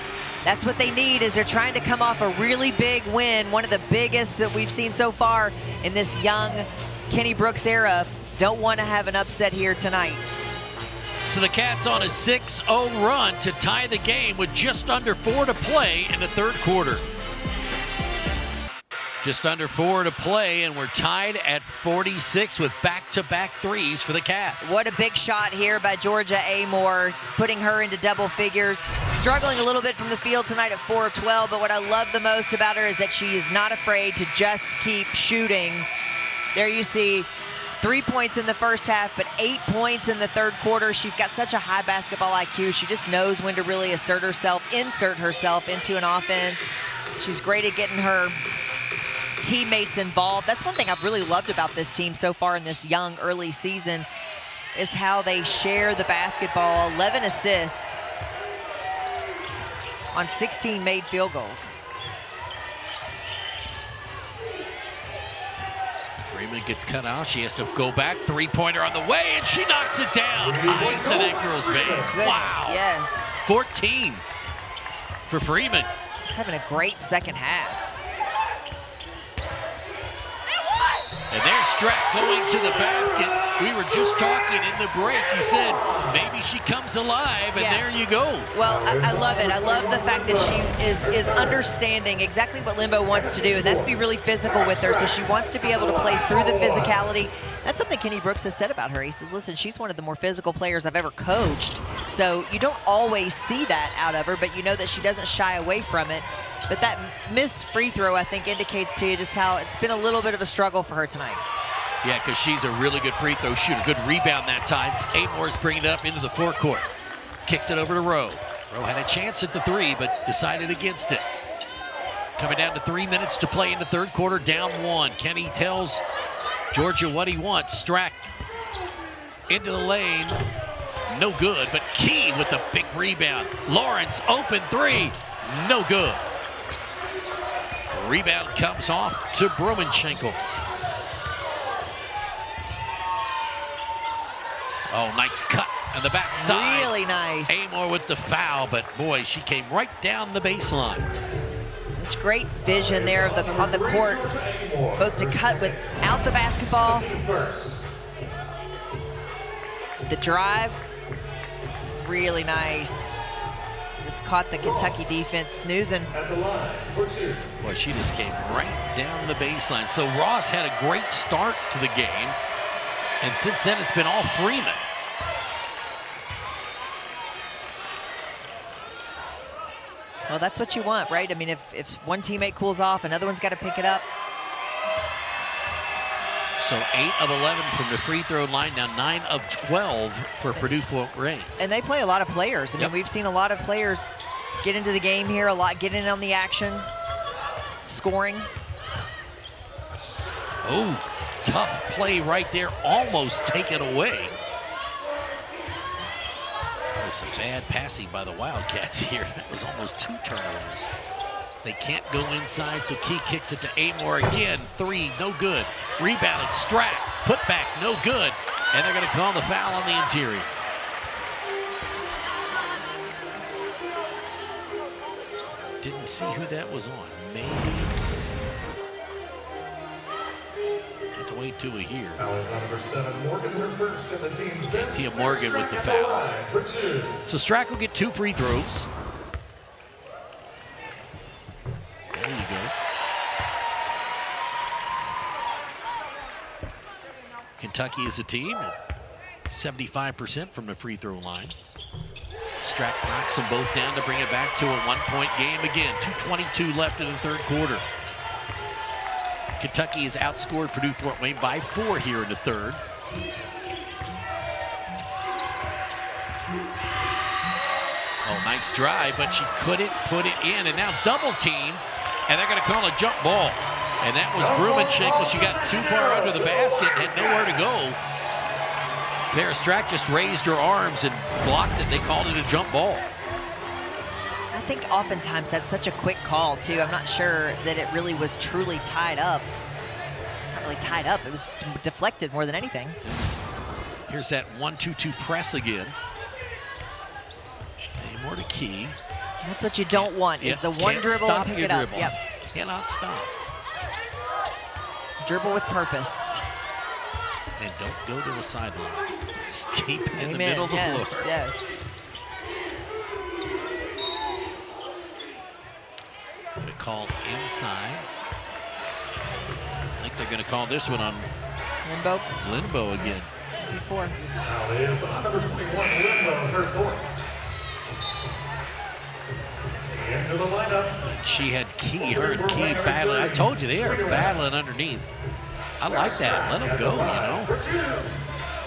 That's what they need, is they're trying to come off a really big win, one of the biggest that we've seen so far in this young Kenny Brooks era. Don't want to have an upset here tonight. So the Cats on a 6-0 run to tie the game with just under 4 to play in the third quarter. Just under 4 to play, and we're tied at 46 with back-to-back threes for the Cats. What a big shot here by Georgia Amoore, putting her into double figures. Struggling a little bit from the field tonight at 4 of 12, but what I love the most about her is that she is not afraid to just keep shooting. There you see 3 points in the first half, but 8 points in the third quarter. She's got such a high basketball IQ. She just knows when to really insert herself into an offense. She's great at getting her teammates involved. That's one thing I've really loved about this team so far in this young early season, is how they share the basketball. 11 assists on 16 made field goals. Freeman gets cut out. She has to go back. Three-pointer on the way, and she knocks it down. Ice in that girl's veins. Wow. Yes. 14 for Freeman. Just having a great second half. And there's Strack going to the basket. We were just talking in the break. You said maybe she comes alive, and there you go. Well, I love it. I love the fact that she is understanding exactly what Limbo wants to do, and that's be really physical with her. So she wants to be able to play through the physicality. That's something Kenny Brooks has said about her. He says, listen, she's one of the more physical players I've ever coached. So you don't always see that out of her, but you know that she doesn't shy away from it. But that missed free throw, I think, indicates to you just how it's been a little bit of a struggle for her tonight. Yeah, because she's a really good free throw shooter. Good rebound that time. Amoore's bringing it up into the forecourt. Kicks it over to Rowe. Rowe had a chance at the 3, but decided against it. Coming down to 3 minutes to play in the third quarter, down 1. Kenny tells Georgia what he wants. Strack into the lane. No good, but Key with a big rebound. Lawrence, open 3. No good. Rebound comes off to Bromenschenkel. Oh, nice cut on the backside. Really nice. Amoore with the foul, but boy, she came right down the baseline. Such great vision there on the court, both to cut without the basketball. The drive, really nice. Just caught the Kentucky defense snoozing. Boy, she just came right down the baseline. So Ross had a great start to the game, and since then it's been all Freeman. Well, that's what you want, right? I mean, if one teammate cools off, another one's got to pick it up. So 8 of 11 from the free throw line, now 9 of 12 for Purdue Fort Wayne. And they play a lot of players. I mean, we've seen a lot of players get into the game here, get in on the action, scoring. Oh, tough play right there, almost taken away. Some bad passing by the Wildcats here. That was almost 2 turnovers. They can't go inside, so Key kicks it to Amoore again. 3, no good. Rebounded, Strack, put back, no good. And they're going to call the foul on the interior. Didn't see who that was on. Maybe. Have to wait till we hear. Number 7, Morgan, her first in the team's Tia Morgan with the fouls. So Strack will get 2 free throws. There you go. Kentucky is a team at 75% from the free throw line. Strack knocks them both down to bring it back to a 1-point game again. 2:22 left in the third quarter. Kentucky has outscored Purdue Fort Wayne by 4 here in the third. Oh, nice drive, but she couldn't put it in. And now double team, and they're going to call a jump ball. And that was Brumenschenkel. She got too far under the basket and had nowhere to go. There, Strack just raised her arms and blocked it. They called it a jump ball. I think oftentimes that's such a quick call, too. I'm not sure that it really was truly tied up. It's not really tied up. It was deflected more than anything. Here's that 1-2-2 press again. More to key. That's what you don't want, is the one dribble and pick it up. Yep. Cannot stop. Dribble with purpose. And don't go to the sideline. Just keep in the middle of the floor. Yes. They call inside. I think they're going to call this one on Limbo again. Before. Now it is number 21, Limbo, her fourth. Into the lineup. She had Key, her and Key battling. I told you, they are battling underneath. I like that. Let them go, you know.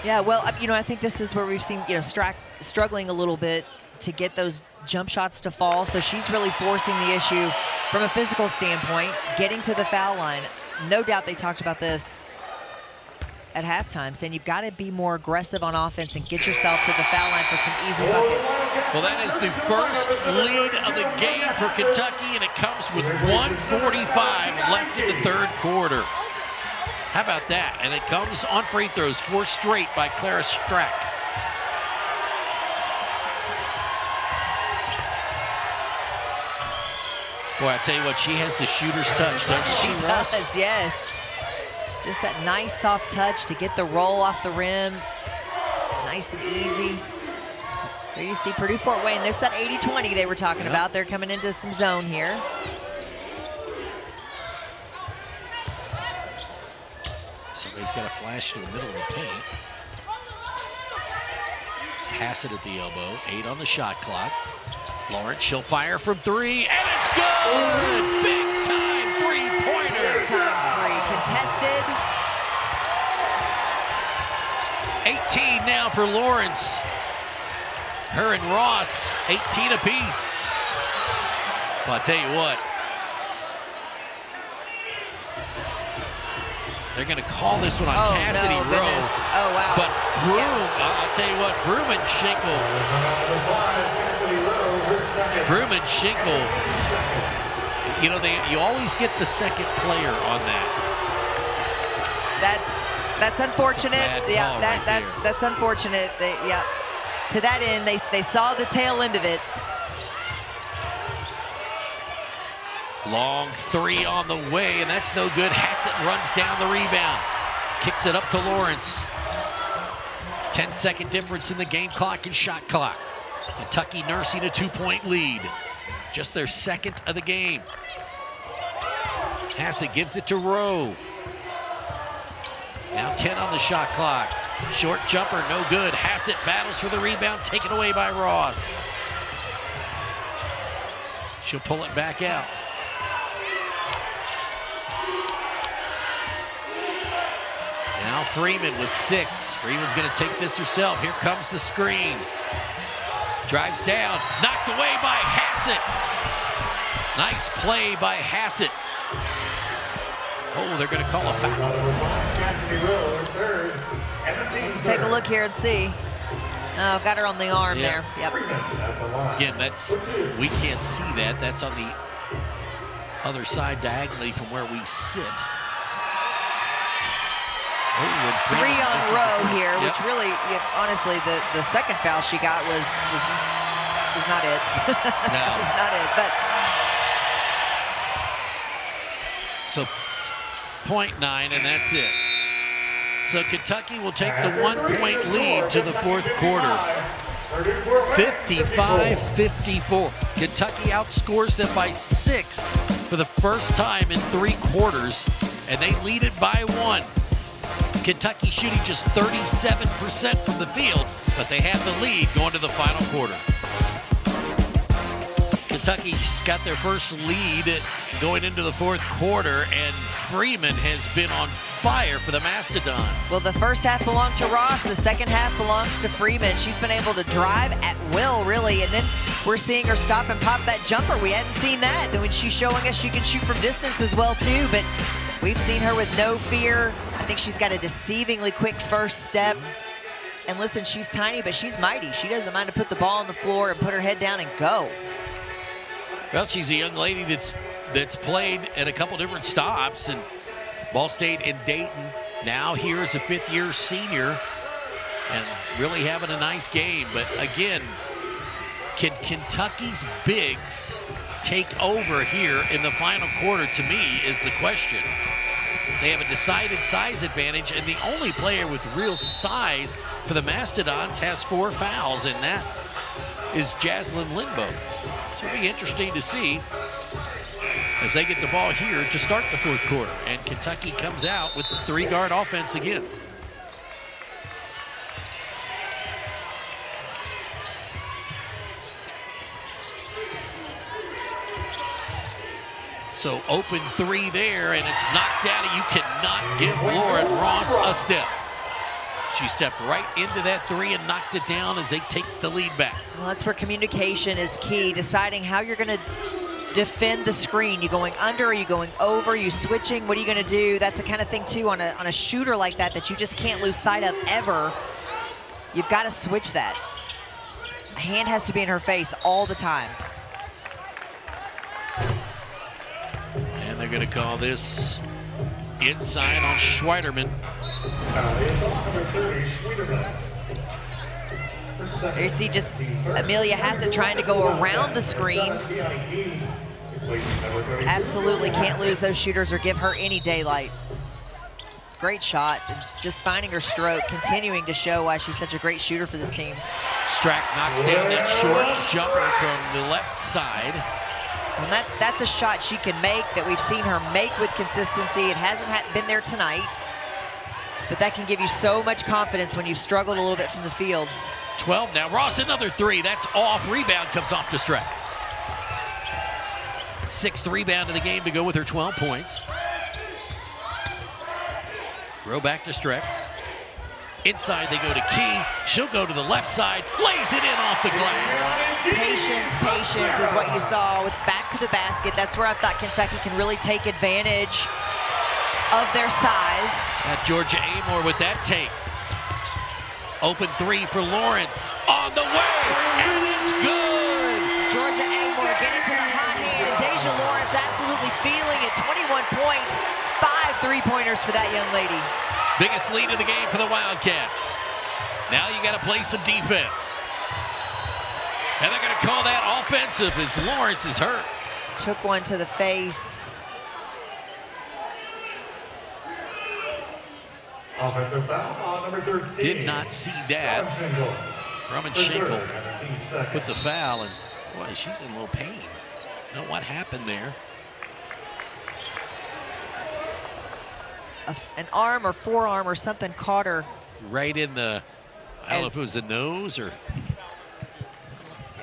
Yeah, well, you know, I think this is where we've seen, you know, Strack struggling a little bit to get those jump shots to fall. So she's really forcing the issue from a physical standpoint, getting to the foul line. No doubt they talked about this at halftime, saying you've got to be more aggressive on offense and get yourself to the foul line for some easy buckets. Well, that is the first lead of the game for Kentucky, and it comes with 1:45 left in the third quarter. How about that? And it comes on free throws, 4 straight by Clara Strack. Boy, I tell you what, she has the shooter's touch, doesn't she, Ross? She does, yes. Just that nice soft touch to get the roll off the rim. Nice and easy. There you see Purdue Fort Wayne. There's that 80-20 they were talking about. They're coming into some zone here. Somebody's got a flash in the middle of the paint. It's Hassett at the elbow. 8 on the shot clock. Lawrence, she'll fire from 3, and it's good! Big time three-pointer! Big time three, contested. 18 now for Lawrence. Her and Ross, 18 apiece. Well, I tell you what, they're going to call this one on Cassidy Rowe. Oh, wow. But I'll tell you what, Brumenschenkel, you know, you always get the second player on that. That's unfortunate. That's unfortunate. To that end, they saw the tail end of it. Long 3 on the way, and that's no good. Hassett runs down the rebound. Kicks it up to Lawrence. 10-second difference in the game clock and shot clock. Kentucky nursing a 2-point lead. Just their second of the game. Hassett gives it to Rowe. Now 10 on the shot clock. Short jumper, no good. Hassett battles for the rebound, taken away by Ross. She'll pull it back out. Now Freeman with 6. Freeman's going to take this herself. Here comes the screen. Drives down, knocked away by Hassett. Nice play by Hassett. Oh, they're going to call a foul. Let's take a look here and see. Oh, got her on the arm there. Yep. Again, we can't see that. That's on the other side diagonally from where we sit. Oh, 3 on Rowe here, which really, honestly, the second foul she got was not it. No. Was not it. But so 0.9, and that's it. So Kentucky will take the 1-point lead to the fourth quarter. 55-54. Kentucky outscores them by 6 for the first time in 3 quarters, and they lead it by 1. Kentucky shooting just 37% from the field, but they have the lead going to the final quarter. Kentucky's got their first lead going into the fourth quarter, and Freeman has been on fire for the Mastodons. Well, the first half belonged to Ross. The second half belongs to Freeman. She's been able to drive at will, really, and then we're seeing her stop and pop that jumper. We hadn't seen that. Then when she's showing us she can shoot from distance as well, too, but we've seen her with no fear. I think she's got a deceivingly quick first step. And listen, she's tiny, but she's mighty. She doesn't mind to put the ball on the floor and put her head down and go. Well, she's a young lady that's played at a couple different stops, and Ball State and Dayton. Now here as a fifth-year senior and really having a nice game. But again, can Kentucky's bigs take over here in the final quarter, to me, is the question. They have a decided size advantage, and the only player with real size for the Mastodons has 4 fouls, and that is Jaslyn Lindbo. So it'll be interesting to see as they get the ball here to start the fourth quarter. And Kentucky comes out with the 3-guard offense again. So open 3 there, and it's knocked down, and you cannot give Lauren Ross a step. She stepped right into that 3 and knocked it down as they take the lead back. Well, that's where communication is key, deciding how you're going to defend the screen. You going under, are you going over, are you switching, what are you going to do? That's the kind of thing, too, on a shooter like that you just can't lose sight of ever. You've got to switch that. A hand has to be in her face all the time. And they're going to call this inside on Schweiderman. There you see just Amelia Hassett trying to go around the screen. Absolutely can't lose those shooters or give her any daylight. Great shot, just finding her stroke, continuing to show why she's such a great shooter for this team. Strack knocks down that short jumper from the left side. And that's a shot she can make, that we've seen her make with consistency. It hasn't been there tonight, but that can give you so much confidence when you've struggled a little bit from the field. 12 now. Ross, another 3. That's off. Rebound comes off to Strack. 6th rebound of the game to go with her 12 points. Rowe back to Strack. Inside they go to Key. She'll go to the left side, lays it in off the glass. Patience is what you saw with back to the basket. That's where I thought Kentucky can really take advantage of their size. That Georgia Amoore with that take. Open 3 for Lawrence. On the way, and it's good. Georgia Amoore getting to the hot hand. Deja Lawrence absolutely feeling it. 21 points, 5 3-pointers for that young lady. Biggest lead of the game for the Wildcats. Now you got to play some defense. And they're going to call that offensive as Lawrence is hurt. Took one to the face. Offensive foul on number 13. Did not see that. Drummond Schenkel with the foul, and boy, she's in a little pain. Know what happened there? An arm or forearm or something caught her. Right in the, I don't know if it was the nose or.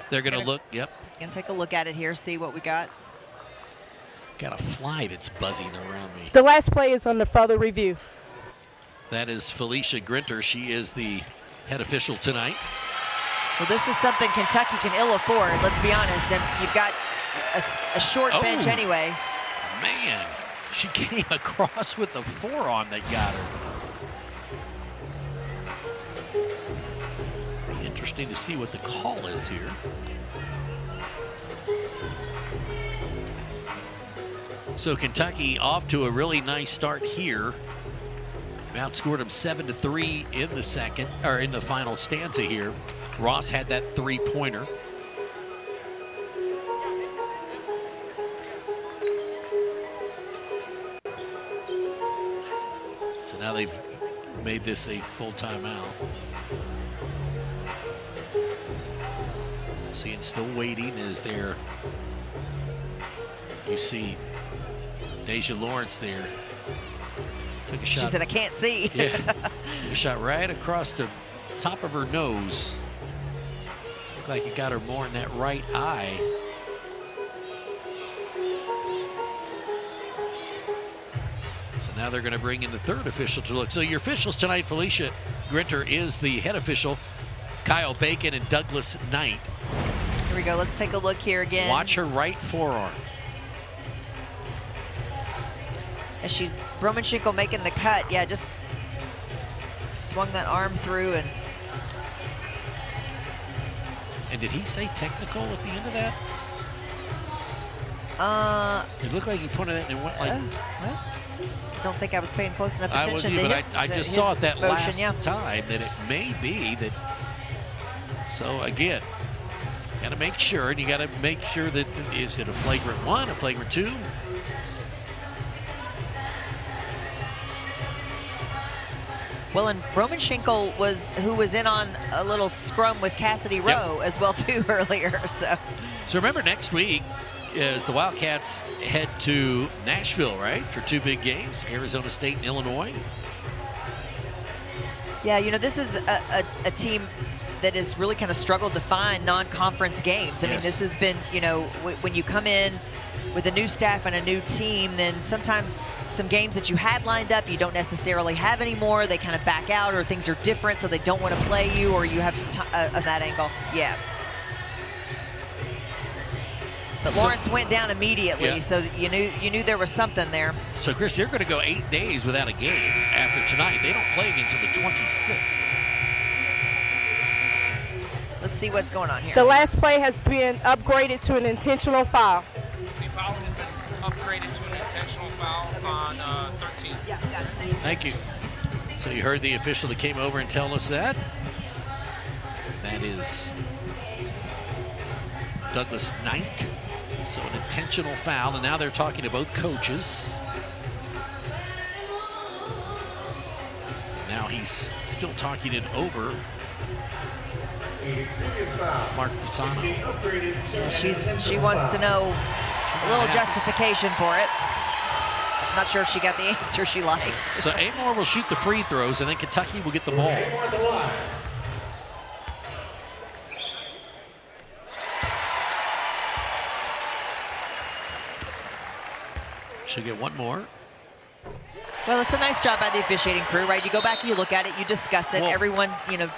They're going to look, yep. Gonna take a look at it here, see what we got. Got a fly that's buzzing around me. The last play is under further review. That is Felicia Grinter. She is the head official tonight. Well, this is something Kentucky can ill afford, let's be honest. And you've got a short bench anyway. Man, she came across with the forearm that got her. Be interesting to see what the call is here. So Kentucky off to a really nice start here. Outscored them 7-3 in the second, or in the final stanza here. Ross had that 3-pointer. So now they've made this a full timeout. Seeing still waiting is there. You see Deja Lawrence there. Took a shot. She said, I can't see. Yeah, took a shot right across the top of her nose. Looked like it got her more in that right eye. Now they're going to bring in the third official to look. So your officials tonight, Felicia Grinter is the head official, Kyle Bacon and Douglas Knight. Here we go. Let's take a look here again. Watch her right forearm. As she's Romanchenko making the cut. Yeah, just swung that arm through. And did he say technical at the end of that? It looked like he pointed it and went like. Well, don't think I was paying close enough I attention wasn't, to but his I just his saw it that motion, last yeah. time that it may be that. So again, got to make sure, and you got to make sure that is it a flagrant one, a flagrant two. Well, and Romanchenko who was in on a little scrum with Cassidy Rowe as well too earlier. So remember next week as the Wildcats head to Nashville, right, for two big games, Arizona State and Illinois. Yeah, you know, this is a team that has really kind of struggled to find non-conference games. I mean, this has been, you know, when you come in with a new staff and a new team, then sometimes some games that you had lined up you don't necessarily have anymore. They kind of back out, or things are different, so they don't want to play you, or you have some that angle. Yeah. But Lawrence went down immediately, so you knew there was something there. So, Chris, they're going to go 8 days without a game after tonight. They don't play again until the 26th. Let's see what's going on here. The last play has been upgraded to an intentional foul. The foul has been upgraded to an intentional foul on 13. Thank you. So you heard the official that came over and tell us that. That is Douglas Knight. So an intentional foul, and now they're talking to both coaches. Now he's still talking it over. Mark Pisano. Yeah, she wants to know a little justification for it. Not sure if she got the answer she liked. So Amoore will shoot the free throws, and then Kentucky will get the ball. She'll get one more. Well, it's a nice job by the officiating crew, right? You go back and you look at it, you discuss it. Well, everyone, you know,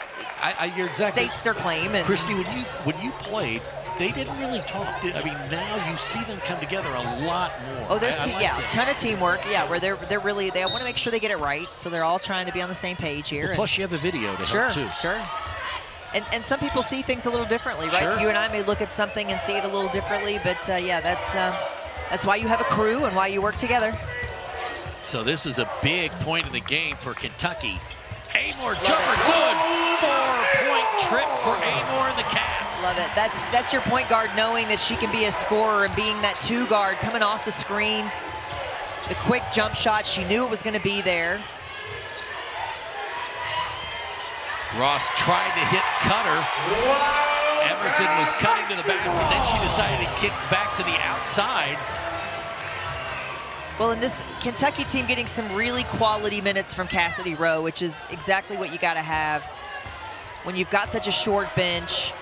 you're exactly states their claim. And Christy, when you played, they didn't really talk. I mean, now you see them come together a lot more. Oh, there's like a ton of teamwork. Yeah, where they want to make sure they get it right, so they're all trying to be on the same page here. Well, plus, you have the video to help too. Sure. And some people see things a little differently, right? Sure. You and I may look at something and see it a little differently, but yeah, that's why you have a crew and why you work together. So this is a big point in the game for Kentucky. Amoore jumper, good. 4-point trip for Amoore and the Cats. Love it. That's your point guard, knowing that she can be a scorer and being that two guard coming off the screen. The quick jump shot, she knew it was going to be there. Ross tried to hit Cutter. Emerson was cutting to the basket, then she decided to kick back to the outside. Well, in this Kentucky team getting some really quality minutes from Cassidy Rowe, which is exactly what you got to have when you've got such a short bench.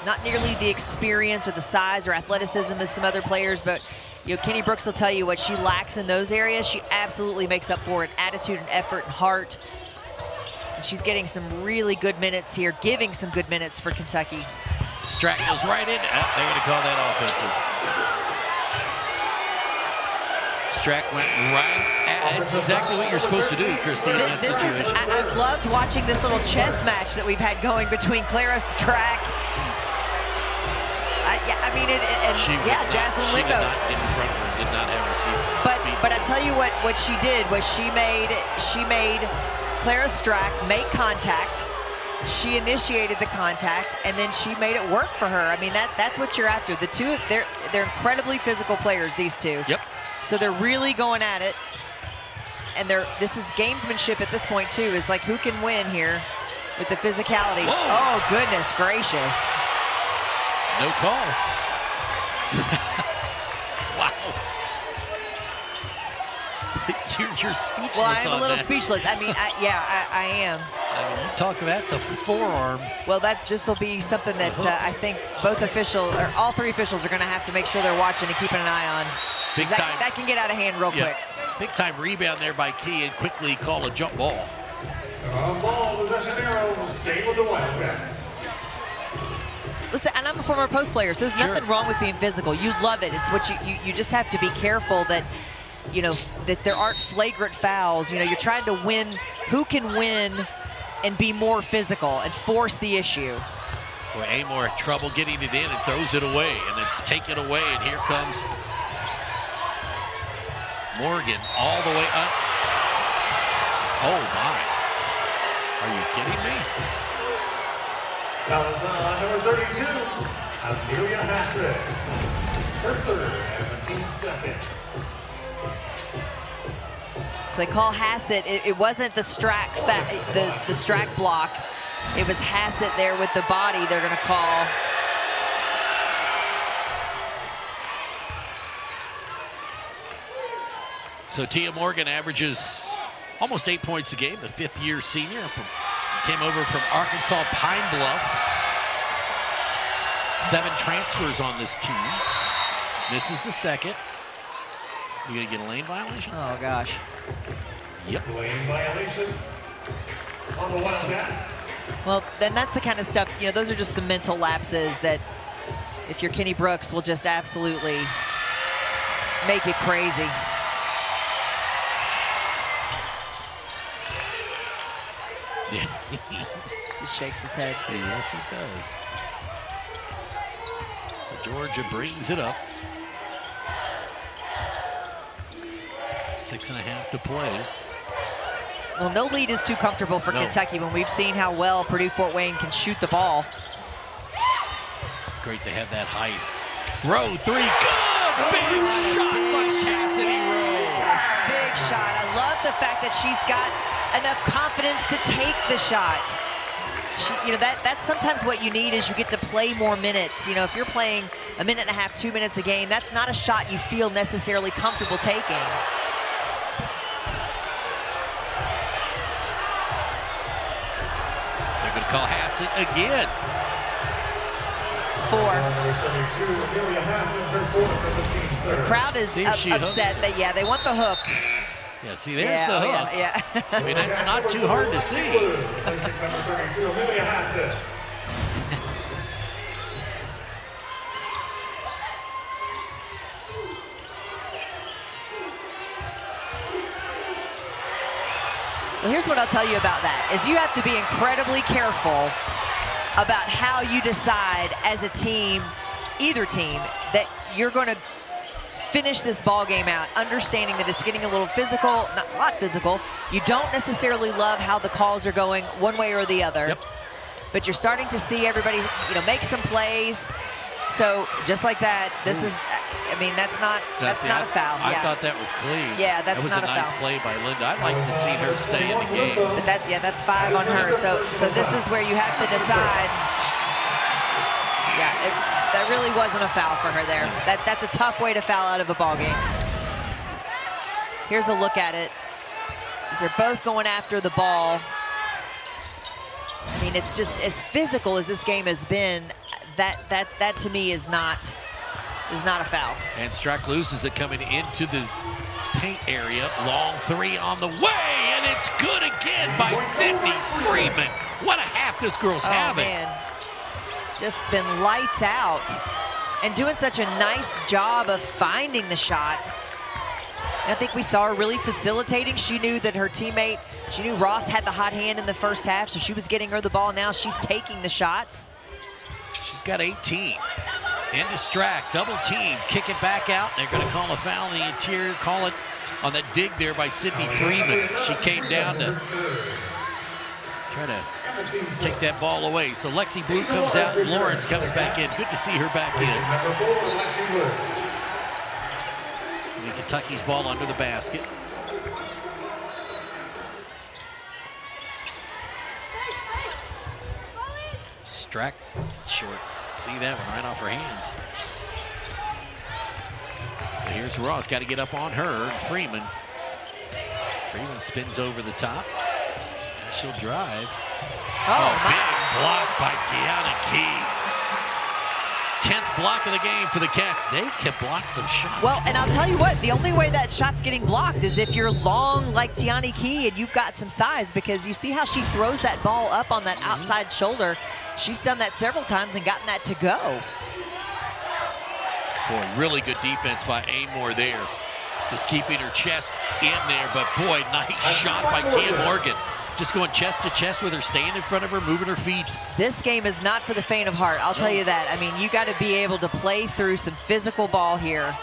Not nearly the experience or the size or athleticism as some other players, but you know, Kenny Brooks will tell you what she lacks in those areas. She absolutely makes up for it. Attitude and effort and heart. And she's getting some really good minutes here, giving some good minutes for Kentucky. Strack goes right in. They're going to call that offensive. Strack went right at it. It's exactly what you're supposed to do, Christine, in that situation. I've loved watching this little chess match that we've had going between Clara Strack. Jasmine Limbo. In front of her, did not have her seat. But I tell you what she did was she made Clara Strack make contact. She initiated the contact, and then she made it work for her. I mean, that's what you're after. The two, they're incredibly physical players, these two. Yep. So they're really going at it, and this is gamesmanship at this point too. Is like, who can win here with the physicality? Whoa. Oh, goodness gracious! No call. Wow. You're speechless. Well, I'm a little that. speechless. I mean, I am. I mean, you talk about, that's a forearm. Well, this will be something that I think all three officials are going to have to make sure they're watching and keeping an eye on. Big time. That can get out of hand real quick. Big time rebound there by Key and quickly call a jump ball. Ball possession arrow will stay with the Wildcats. Listen, and I'm a former post player, so there's nothing wrong with being physical. You love it. It's what you just have to be careful that, you know, that there aren't flagrant fouls. You know, you're trying to win. Who can win and be more physical and force the issue? Boy, Amoore had trouble getting it in and throws it away, and it's taken away, and here comes Morgan all the way up. Oh my, are you kidding me? That was number 32, Amelia Hassett. Her third and the team's second. So they call Hassett. It wasn't the Strack the Strack block. It was Hassett there with the body they're going to call. So Tia Morgan averages almost 8 points a game, the fifth-year senior came over from Arkansas Pine Bluff. 7 transfers on this team. Misses the second. You gonna get a lane violation? Oh gosh. Yep. Lane violation on the Wildcats. Well, then that's the kind of stuff, you know, those are just some mental lapses that if you're Kenny Brooks will just absolutely make it crazy. Yeah. He shakes his head. Yes, he does. So Georgia brings it up. 6.5 to play. Well, no lead is too comfortable for Kentucky when we've seen how well Purdue Fort Wayne can shoot the ball. Great to have that height. Rowe, 3, good! Big shot by Cassidy Rowe. Yes, big shot. I love the fact that she's got enough confidence to take the shot. You know, that's sometimes what you need is you get to play more minutes. You know, if you're playing 1.5 minutes, 2 minutes a game, that's not a shot you feel necessarily comfortable taking. They're going to call Hassett again. It's 4. The crowd is upset that, yeah, they want the hook. Yeah, see, there's the hook. Yeah. I mean, that's not too hard to see. Well, here's what I'll tell you about that, is you have to be incredibly careful about how you decide as a team, either team, that you're going to finish this ball game out, understanding that it's getting a little physical, not a lot physical. You don't necessarily love how the calls are going one way or the other. Yep. But you're starting to see everybody, you know, make some plays. So just like that, this is, I mean, that's not a foul. I thought that was clean. Yeah, that's not a foul. That was a nice play by Linda. I'd like to see her stay in the game. But that's 5 on her. So this is where you have to decide. Yeah, that really wasn't a foul for her there. That's a tough way to foul out of a ball game. Here's a look at it. As they're both going after the ball. I mean, it's just as physical as this game has been. That to me is not a foul. And Strack loses it coming into the paint area. Long 3 on the way, and it's good again by Sydney Freeman. What a half this girl's having. Man. Just been lights out and doing such a nice job of finding the shot. I think we saw her really facilitating. She knew that her teammate, she knew Ross had the hot hand in the first half, so she was getting her the ball. Now she's taking the shots. She's got 18. Into Strack, double team, kick it back out. They're going to call a foul in the interior, call it on that dig there by Sydney Freeman. She came down to try to take that ball away. So Lexi Blue comes out, and Lawrence comes back in. Good to see her back in. And Kentucky's ball under the basket. Strack short. See that one right off her hands. But here's Ross, got to get up on her. Freeman spins over the top. She'll drive. Oh, Big block by Tiana Key. 10th block of the game for the Cats. They can block some shots. Well, and I'll tell you what, the only way that shot's getting blocked is if you're long like Tiani Key and you've got some size, because you see how she throws that ball up on that outside shoulder. She's done that several times and gotten that to go. Boy, really good defense by Amoore there. Just keeping her chest in there, but boy, nice shot by Tia Morgan. Just going chest to chest with her, staying in front of her, moving her feet. This game is not for the faint of heart, I'll tell you that. I mean, you got to be able to play through some physical ball here.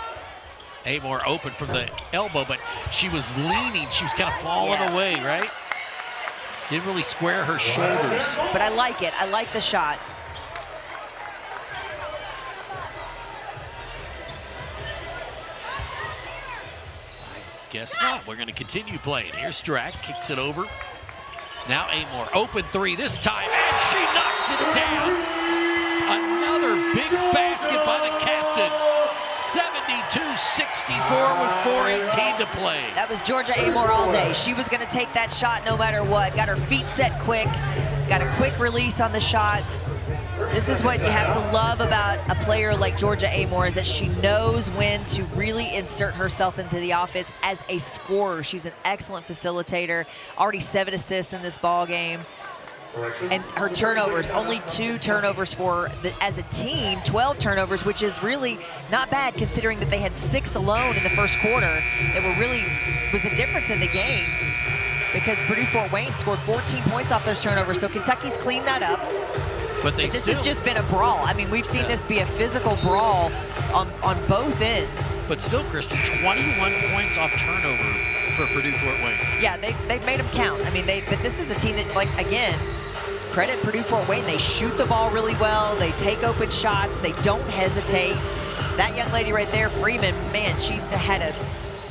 Amoore open from the elbow, but she was leaning. She was kind of falling away, right? Didn't really square her shoulders. But I like it. I like the shot. Guess not. We're going to continue playing. Here's Strack, kicks it over. Now Amoore, open three this time, and she knocks it down. Another big basket by the captain. 72-64 with 4:18 to play. That was Georgia Amoore all day. She was going to take that shot no matter what. Got her feet set quick, got a quick release on the shot. This is what you have to love about a player like Georgia Amoore, is that she knows when to really insert herself into the offense as a scorer. She's an excellent facilitator. Already 7 assists in this ball game. And her turnovers, only 2 turnovers for as a team, 12 turnovers, which is really not bad considering that they had 6 alone in the first quarter. That were really was the difference in the game, because Purdue Fort Wayne scored 14 points off those turnovers. So Kentucky's cleaned that up. But this has just been a brawl. I mean, we've seen this be a physical brawl on both ends. But still, Kristen, 21 points off turnover for Purdue Fort Wayne. Yeah, they've made them count. I mean, but this is a team that, like, again, credit Purdue Fort Wayne. They shoot the ball really well. They take open shots. They don't hesitate. That young lady right there, Freeman, man, she's had a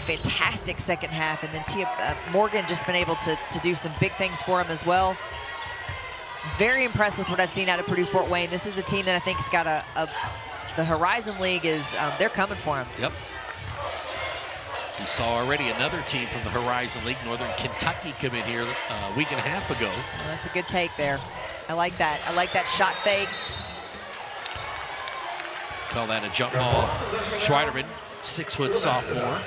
fantastic second half. And then Tia Morgan just been able to do some big things for him as well. Very impressed with what I've seen out of Purdue Fort Wayne. This is a team that I think has got the Horizon League is, they're coming for him. Yep. We saw already another team from the Horizon League, Northern Kentucky, come in here a week and a half ago. Well, that's a good take there. I like that. I like that shot fake. Call that a jump ball. Schweiderman, 6-foot sophomore.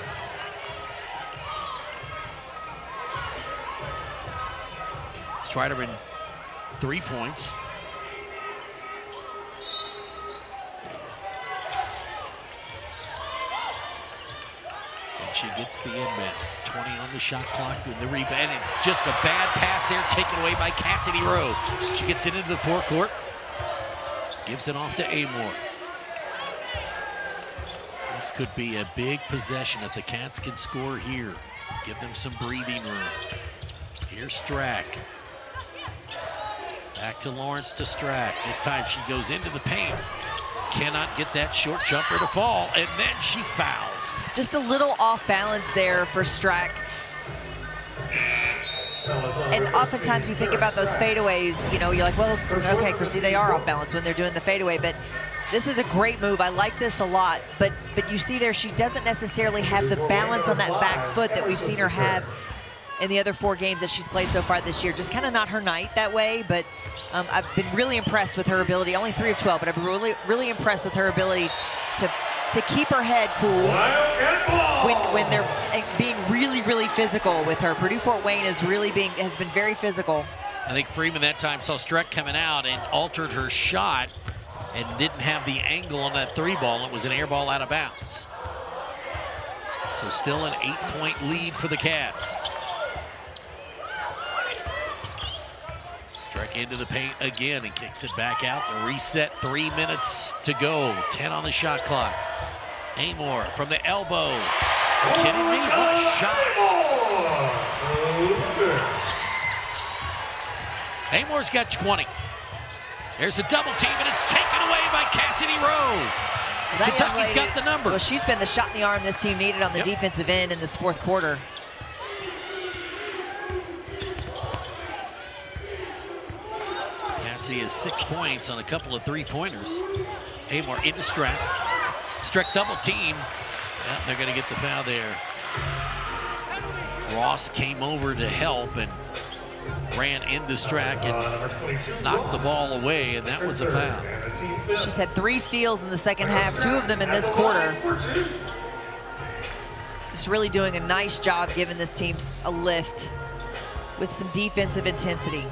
Schweiderman, 3 points. And she gets the inbound. 20 on the shot clock, doing the rebound, and just a bad pass there taken away by Cassidy Rowe. She gets it into the forecourt, gives it off to Amoore. This could be a big possession if the Cats can score here. Give them some breathing room. Here's Strack. Back to Lawrence to Strack. This time she goes into the paint. Cannot get that short jumper to fall, and then she fouls. Just a little off balance there for Strack. And oftentimes you think about those fadeaways, you know, you're like, well, okay, Christy, they are off balance when they're doing the fadeaway, but this is a great move. I like this a lot, but you see there, she doesn't necessarily have the balance on that back foot that we've seen her have in the other 4 games that she's played so far this year. Just kind of not her night that way, but I've been really impressed with her ability. Only 3 of 12, but I've been really impressed with her ability to keep her head cool when they're being really physical with her. Purdue Fort Wayne has been very physical. I think Freeman that time saw Strack coming out and altered her shot and didn't have the angle on that 3 ball. It was an air ball out of bounds. So still an 8-point lead for the Cats. Strack into the paint again and kicks it back out to reset. 3 minutes to go. 10 on the shot clock. Amoore from the elbow. Are you kidding me? What a shot. Amoore's got 20. There's a double team, and it's taken away by Cassidy Rowe. Well, Kentucky's got the numbers. Well, she's been the shot in the arm this team needed on the defensive end in this 4th quarter. Cassidy has 6 points on a couple of 3-pointers. Amoore into Strack. Strack double team. Yeah, they're going to get the foul there. Ross came over to help, and ran into Strack and knocked the ball away, and that was a foul. She's had 3 steals in the second half, 2 of them in this quarter. Just really doing a nice job giving this team a lift with some defensive intensity.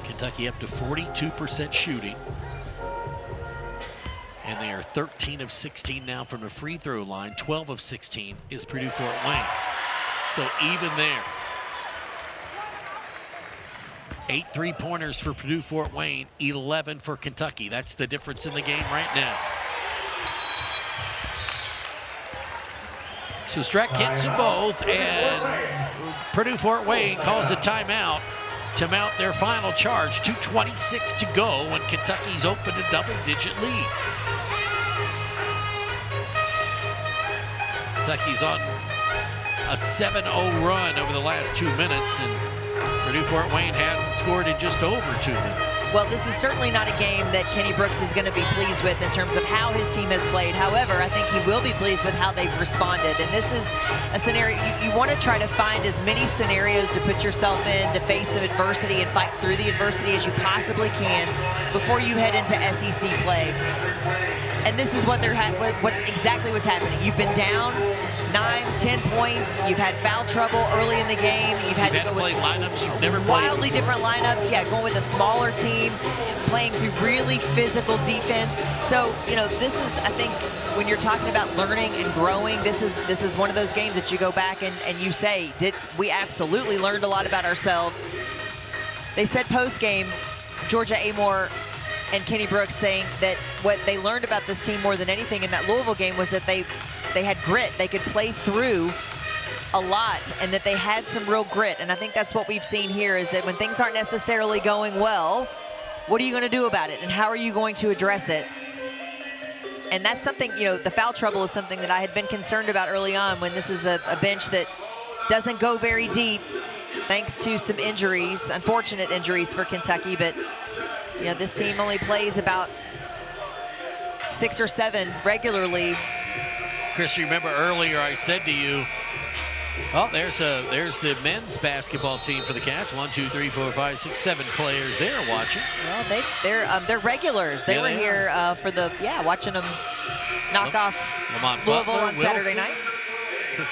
Kentucky up to 42% shooting. And they are 13 of 16 now from the free throw line. 12 of 16 is Purdue Fort Wayne. So even there. 8 3-pointers for Purdue Fort Wayne, 11 for Kentucky. That's the difference in the game right now. So Strack hits them both, and Purdue Fort Wayne calls a timeout to mount their final charge. 2:26 to go, and Kentucky's opened a double-digit lead. Kentucky's on a 7-0 run over the last 2 minutes, and Purdue Fort Wayne hasn't scored in just over 2 minutes. Well, this is certainly not a game that Kenny Brooks is going to be pleased with in terms of how his team has played. However, I think he will be pleased with how they've responded. And this is a scenario, you want to try to find as many scenarios to put yourself in to face some adversity and fight through the adversity as you possibly can before you head into SEC play. And this is what exactly what's happening. You've been down 9, 10 points. You've had foul trouble early in the game. You've had to go with lineups you've never played. Wildly different lineups. Yeah, going with a smaller team, playing through really physical defense. So, you know, this is, I think, when you're talking about learning and growing, this is one of those games that you go back and you say, we absolutely learned a lot about ourselves. They said post-game, Georgia Amoore and Kenny Brooks saying that what they learned about this team more than anything in that Louisville game was that they had grit. They could play through a lot, and that they had some real grit. And I think that's what we've seen here, is that when things aren't necessarily going well, what are you going to do about it, and how are you going to address it? And that's something, you know, the foul trouble is something that I had been concerned about early on, when this is a bench that doesn't go very deep thanks to some injuries, unfortunate injuries for Kentucky. But you know, this team only plays about 6 or 7 regularly. Chris, you remember earlier I said to you, oh, there's the men's basketball team for the Cats. 1, 2, 3, 4, 5, 6, 7 players there watching. Well, they're regulars. They were here for the watching them knock off Louisville on Saturday night.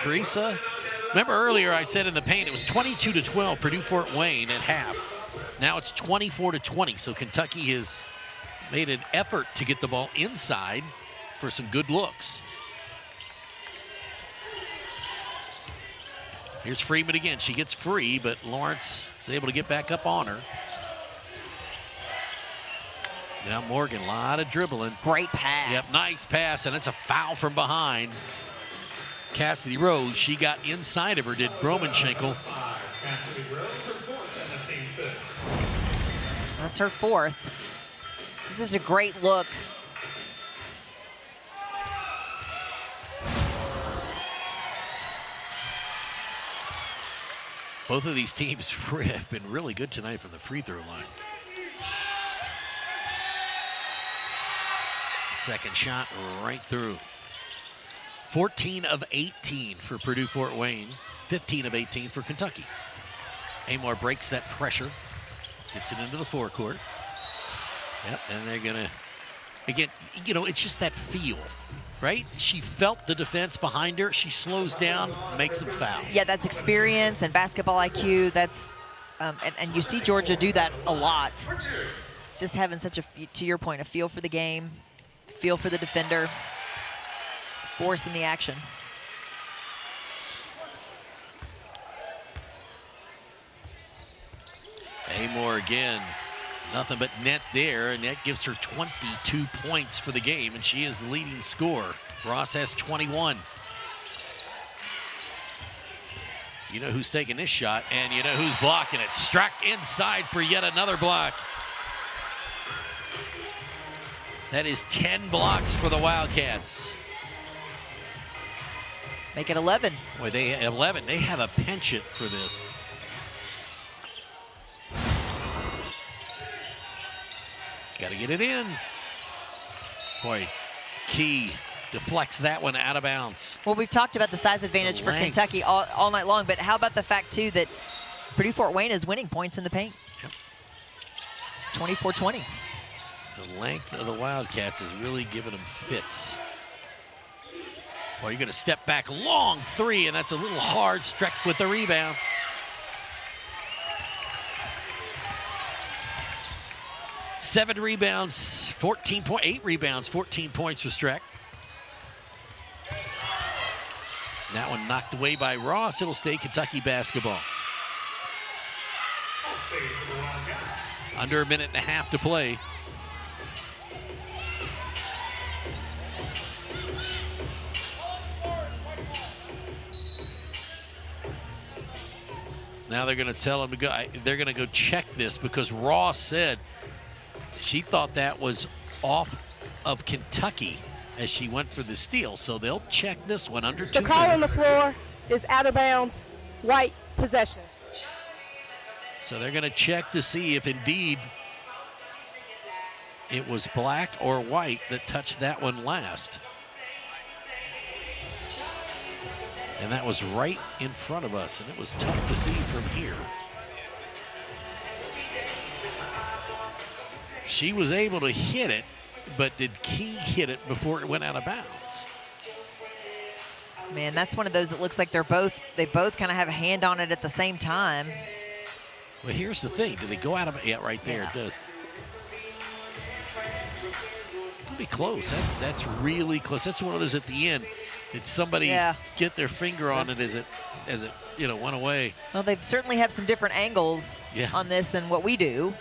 Carissa. Remember earlier I said in the paint it was 22-12 Purdue Fort Wayne at half. Now it's 24-20, so Kentucky has made an effort to get the ball inside for some good looks. Here's Freeman again. She gets free, but Lawrence is able to get back up on her. Now Morgan, a lot of dribbling. Great pass. Yep, nice pass, and it's a foul from behind. Cassidy Rowe, she got inside of her, did Bromanschenkel. That's her 4th. This is a great look. Both of these teams have been really good tonight from the free throw line. Second shot right through. 14 of 18 for Purdue Fort Wayne, 15 of 18 for Kentucky. Amoore breaks that pressure, gets it into the forecourt. Yep, and they're gonna, again, you know, it's just that feel, right? She felt the defense behind her. She slows down, makes them foul. Yeah, that's experience and basketball IQ. That's, and you see Georgia do that a lot. It's just having such a, to your point, a feel for the game, feel for the defender, force in the action. Amoore again, nothing but net there, and that gives her 22 points for the game, and she is the leading scorer. Ross has 21. You know who's taking this shot, and you know who's blocking it. Strack inside for yet another block. That is 10 blocks for the Wildcats. Make it 11. Boy, they 11. They have a penchant for this. Got to get it in. Boy, Key deflects that one out of bounds. Well, we've talked about the size advantage for Kentucky all night long, but how about the fact, too, that Purdue Fort Wayne is winning points in the paint. Yep. 24-20. The length of the Wildcats is really giving them fits. Well, you're going to step back, long three, and that's a little hard. Strack with the rebound. Seven rebounds, 8 rebounds, 14 points for Strack. That one knocked away by Ross. It'll stay Kentucky basketball. Under a minute and a half to play. Now they're going to tell him to go. They're going to go check this because Ross said she thought that was off of Kentucky as she went for the steal. So they'll check this one under 2 The call on the minutes. floor is out of bounds, White possession. So they're going to check to see if indeed it was Black or White that touched that one last. And that was right in front of us, and it was tough to see from here. She was able to hit it, but did Key hit it before it went out of bounds? Man, that's one of those that looks like they both kind of have a hand on it at the same time. Well, here's the thing. Did it go out of it? Yeah, right there it does. It'll be close. That's really close. That's one of those at the end. Did somebody get their finger on it as it went away? Well, they certainly have some different angles on this than what we do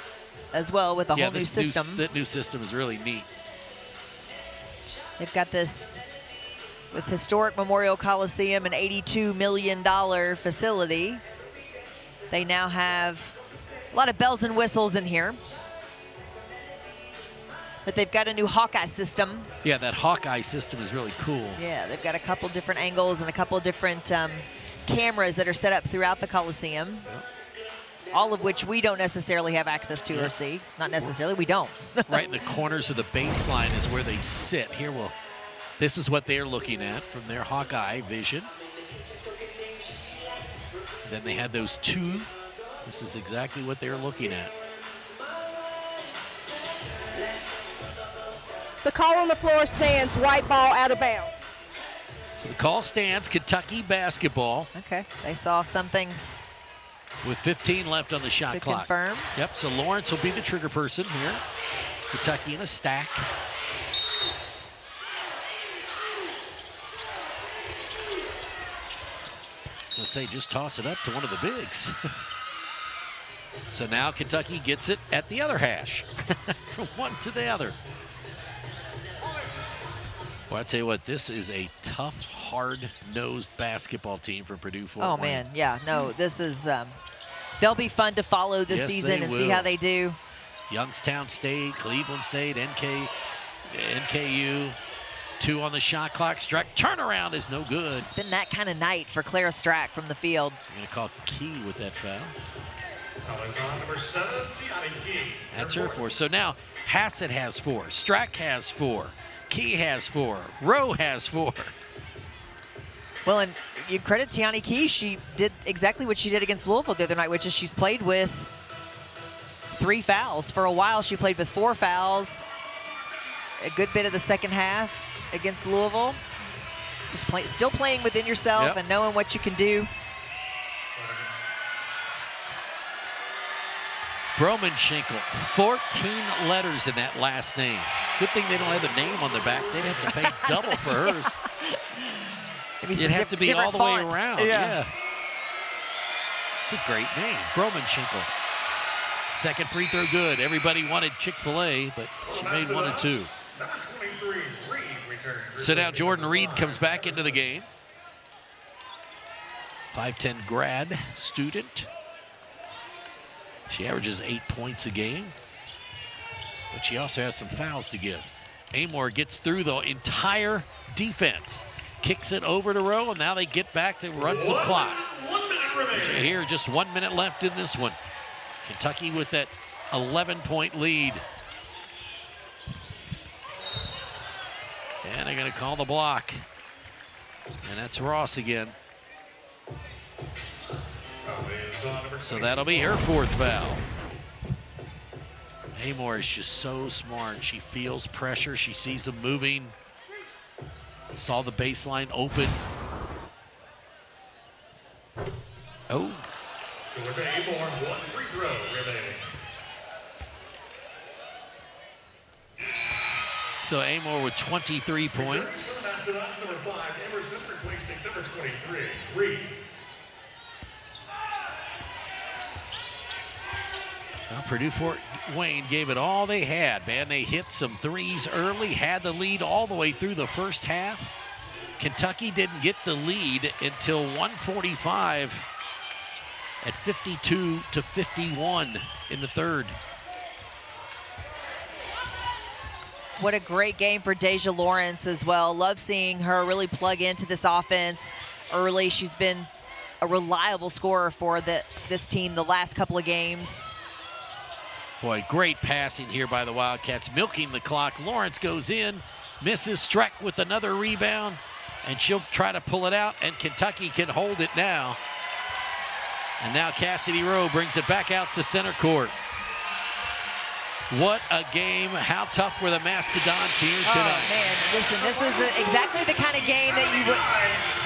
as well with a whole new system. That new system is really neat. They've got this with historic Memorial Coliseum, an $82 million facility. They now have a lot of bells and whistles in here. But they've got a new Hawkeye system. Yeah, that Hawkeye system is really cool. Yeah, they've got a couple different angles and a couple different cameras that are set up throughout the Coliseum. Yep. All of which we don't necessarily have access to or see. Not necessarily, we don't. Right in the corners of the baseline is where they sit. Here, this is what they're looking at from their Hawkeye vision. Then they had those two. This is exactly what they're looking at. The call on the floor stands, White ball out of bounds. So the call stands, Kentucky basketball. Okay, they saw something. With 15 left on the shot clock. To confirm. Yep, so Lawrence will be the trigger person here. Kentucky in a stack. I was going to say, just toss it up to one of the bigs. So now Kentucky gets it at the other hash. From one to the other. Well, I tell you what, this is a tough, hard-nosed basketball team for Purdue Fort Wayne. Man, yeah, no, this is, they'll be fun to follow this season and see how they do. Youngstown State, Cleveland State, NKU, 2 on the shot clock. Strack turnaround is no good. It's been that kind of night for Clara Strack from the field. I'm going to call Key with that foul. Number 7, Tiani Key. That's her 4. So now Hassett has 4, Strack has 4. Key has 4. Rowe has 4. Well, and you credit Tiani Key. She did exactly what she did against Louisville the other night, which is she's played with 3 fouls. For a while, she played with 4 fouls. A good bit of the second half against Louisville. Just still playing within yourself and knowing what you can do. Bromanshinkle, 14 letters in that last name. Good thing they don't have the name on their back. They'd have to pay double for hers. It'd have to be all the way around. Yeah. It's a great name, Bromanshinkle. Second free throw good. Everybody wanted Chick-fil-A, but she made 1 and 2. Number 23, Reed returns. So now Jordan Reed comes back into the game. 5'10" grad student. She averages 8 points a game, but she also has some fouls to give. Amoore gets through the entire defense, kicks it over to Rowe, and now they get back to run some clock. 1 minute remaining. Here, just 1 minute left in this one. Kentucky with that 11-point lead. And they're going to call the block. And that's Ross again. Foul is So that'll be her 4th foul. Amoore is just so smart. She feels pressure. She sees them moving. Saw the baseline open. Oh. Georgia Amoore, 1 free throw remaining. So Amoore with 23 points. Mastodons, number 5, Emerson, replacing number 23, Reed. Well, Purdue Fort Wayne gave it all they had, man. They hit some threes early, had the lead all the way through the first half. Kentucky didn't get the lead until 1:45 at 52-51 in the 3rd. What a great game for Deja Lawrence as well. Love seeing her really plug into this offense early. She's been a reliable scorer for this team the last couple of games. Boy, great passing here by the Wildcats, milking the clock. Lawrence goes in, misses Strack with another rebound, and she'll try to pull it out, and Kentucky can hold it now. And now Cassidy Rowe brings it back out to center court. What a game. How tough were the Mastodons here tonight? Oh, man, listen, this is exactly the kind of game that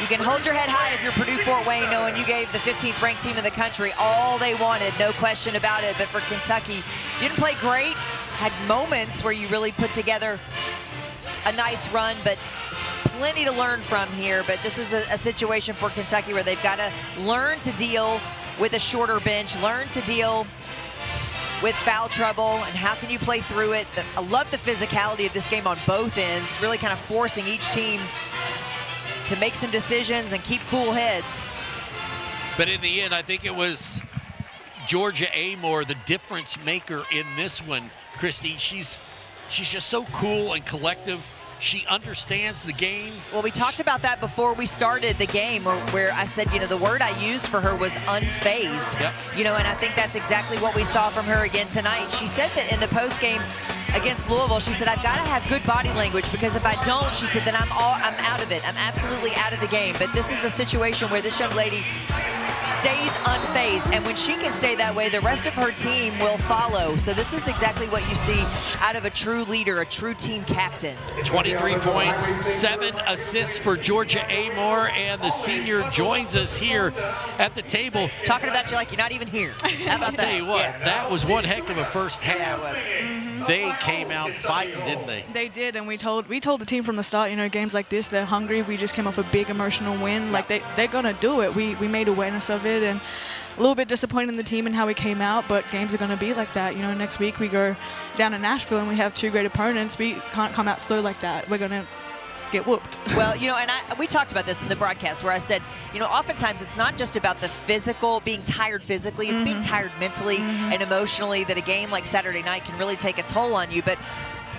you can hold your head high if you're Purdue Fort Wayne, knowing you gave the 15th ranked team in the country all they wanted, no question about it. But for Kentucky, didn't play great, had moments where you really put together a nice run, but plenty to learn from here. But this is a situation for Kentucky where they've got to learn to deal with a shorter bench, learn to deal with foul trouble, and how can you play through it. I love the physicality of this game on both ends, really kind of forcing each team to make some decisions and keep cool heads. But in the end, I think it was Georgia Amoore, the difference maker in this one. Christy, she's just so cool and collective. She understands the game. Well, we talked about that before we started the game, where I said, the word I used for her was unfazed. Yep. And I think that's exactly what we saw from her again tonight. She said that in the postgame against Louisville, she said, I've got to have good body language, because if I don't, she said, then I'm out of it. I'm absolutely out of the game. But this is a situation where this young lady stays unfazed, and when she can stay that way, the rest of her team will follow. So this is exactly what you see out of a true leader, a true team captain. 23 points, 7 assists for Georgia Amoore, and the senior joins us here at the table. Talking about you like you're not even here. How about that? I'll tell you what, that was one heck of a first half. They came out fighting, didn't they? They did, and we told the team from the start, games like this, they're hungry. We just came off a big emotional win. Like, they're going to do it. We made awareness of it, and a little bit disappointed in the team and how we came out, but games are going to be like that. Next week we go down to Nashville and we have 2 great opponents. We can't come out slow like that. We're going to get whooped. Well, and we talked about this in the broadcast, where I said, oftentimes it's not just about the physical, being tired physically, it's being tired mentally and emotionally, that a game like Saturday night can really take a toll on you. But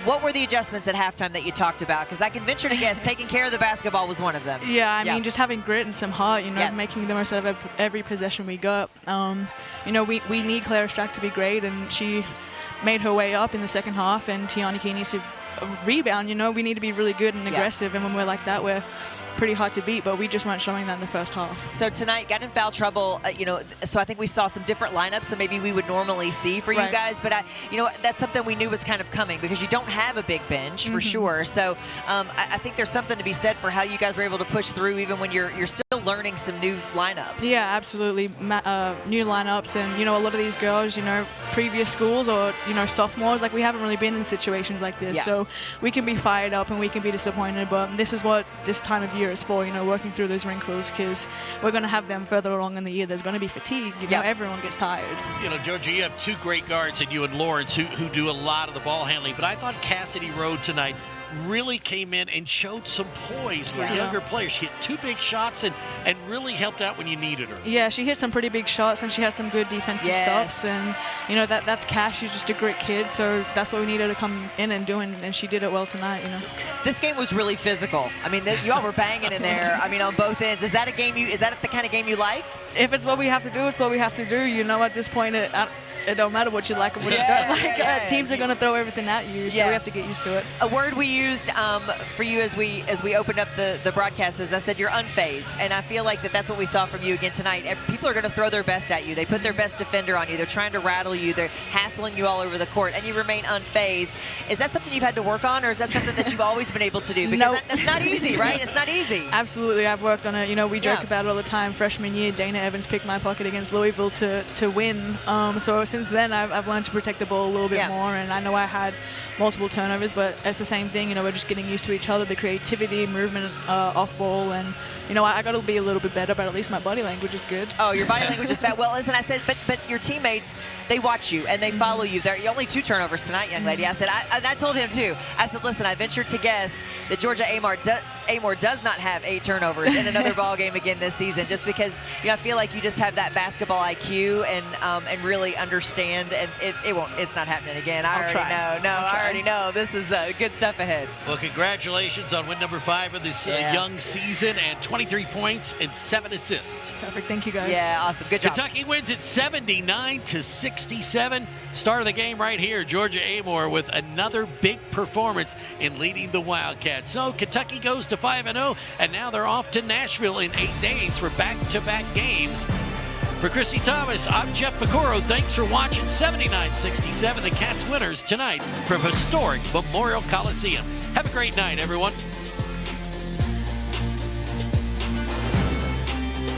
what were the adjustments at halftime that you talked about? Because I can venture to guess taking care of the basketball was one of them. Yeah, I mean, just having grit and some heart, making the most out of every possession we got. We need Clara Strack to be great, and she made her way up in the second half, and Tiana Key needs to rebound. We need to be really good and aggressive, and when we're like that, we're pretty hard to beat, but we just weren't showing that in the first half. So tonight, got in foul trouble, so I think we saw some different lineups than maybe we would normally see for you guys, but that's something we knew was kind of coming, because you don't have a big bench for sure. So I think there's something to be said for how you guys were able to push through, even when you're still learning some new lineups. Yeah, absolutely. New lineups, and a lot of these girls, previous schools or sophomores, like, we haven't really been in situations like this, so we can be fired up and we can be disappointed, but this is what this time of year is for, working through those wrinkles, because we're going to have them further along in the year. There's going to be fatigue. Everyone gets tired. Georgia, you have 2 great guards in you and Lawrence who do a lot of the ball handling, but I thought Cassidy Rowe tonight really came in and showed some poise for younger players. She hit 2 big shots and really helped out when you needed her. Yeah, she hit some pretty big shots, and she had some good defensive stops, and that's Cash. She's just a great kid, so that's what we needed her to come in and do, and she did it well tonight. This game was really physical. I mean, y'all were banging in there. I mean, on both ends. Is that the kind of game you like? If it's what we have to do, it's what we have to do. At this point, it don't matter what you like or what you don't like. Teams are going to throw everything at you, so we have to get used to it. A word we used for you as we opened up the broadcast is I said you're unfazed, and I feel like that's what we saw from you again tonight. People are going to throw their best at you. They put their best defender on you. They're trying to rattle you. They're hassling you all over the court, and you remain unfazed. Is that something you've had to work on, or is that something that you've always been able to do? Because that's not easy, right? It's not easy. Absolutely, I've worked on it. You know, we joke about it all the time. Freshman year, Dana Evans picked my pocket against Louisville to win. So since then, I've learned to protect the ball a little bit more, and I know I had multiple turnovers, but it's the same thing. You know, we're just getting used to each other, the creativity, movement off ball, and you know, I got to be a little bit better, but at least my body language is good. Oh, your body language is fat. Well, listen, I said, but your teammates, they watch you and they follow you. There, only 2 turnovers tonight, young lady. I said, I told him too. I said, listen, I ventured to guess that Georgia Amoore does not have 8 turnovers in another ball game again this season, just because I feel like you just have that basketball IQ and really understand, and it's not happening again. I already know. This is good stuff ahead. Well, congratulations on win number 5 of this young season, and 23 points and 7 assists. Perfect. Thank you, guys. Yeah, awesome. Good job. Kentucky wins it 79-67. Start of the game right here. Georgia Amoore with another big performance in leading the Wildcats. So Kentucky goes to 5-0, and now they're off to Nashville in 8 days for back-to-back games. For Christy Thomas, I'm Jeff Pecoro. Thanks for watching 79-67. The Cats winners tonight from historic Memorial Coliseum. Have a great night, everyone.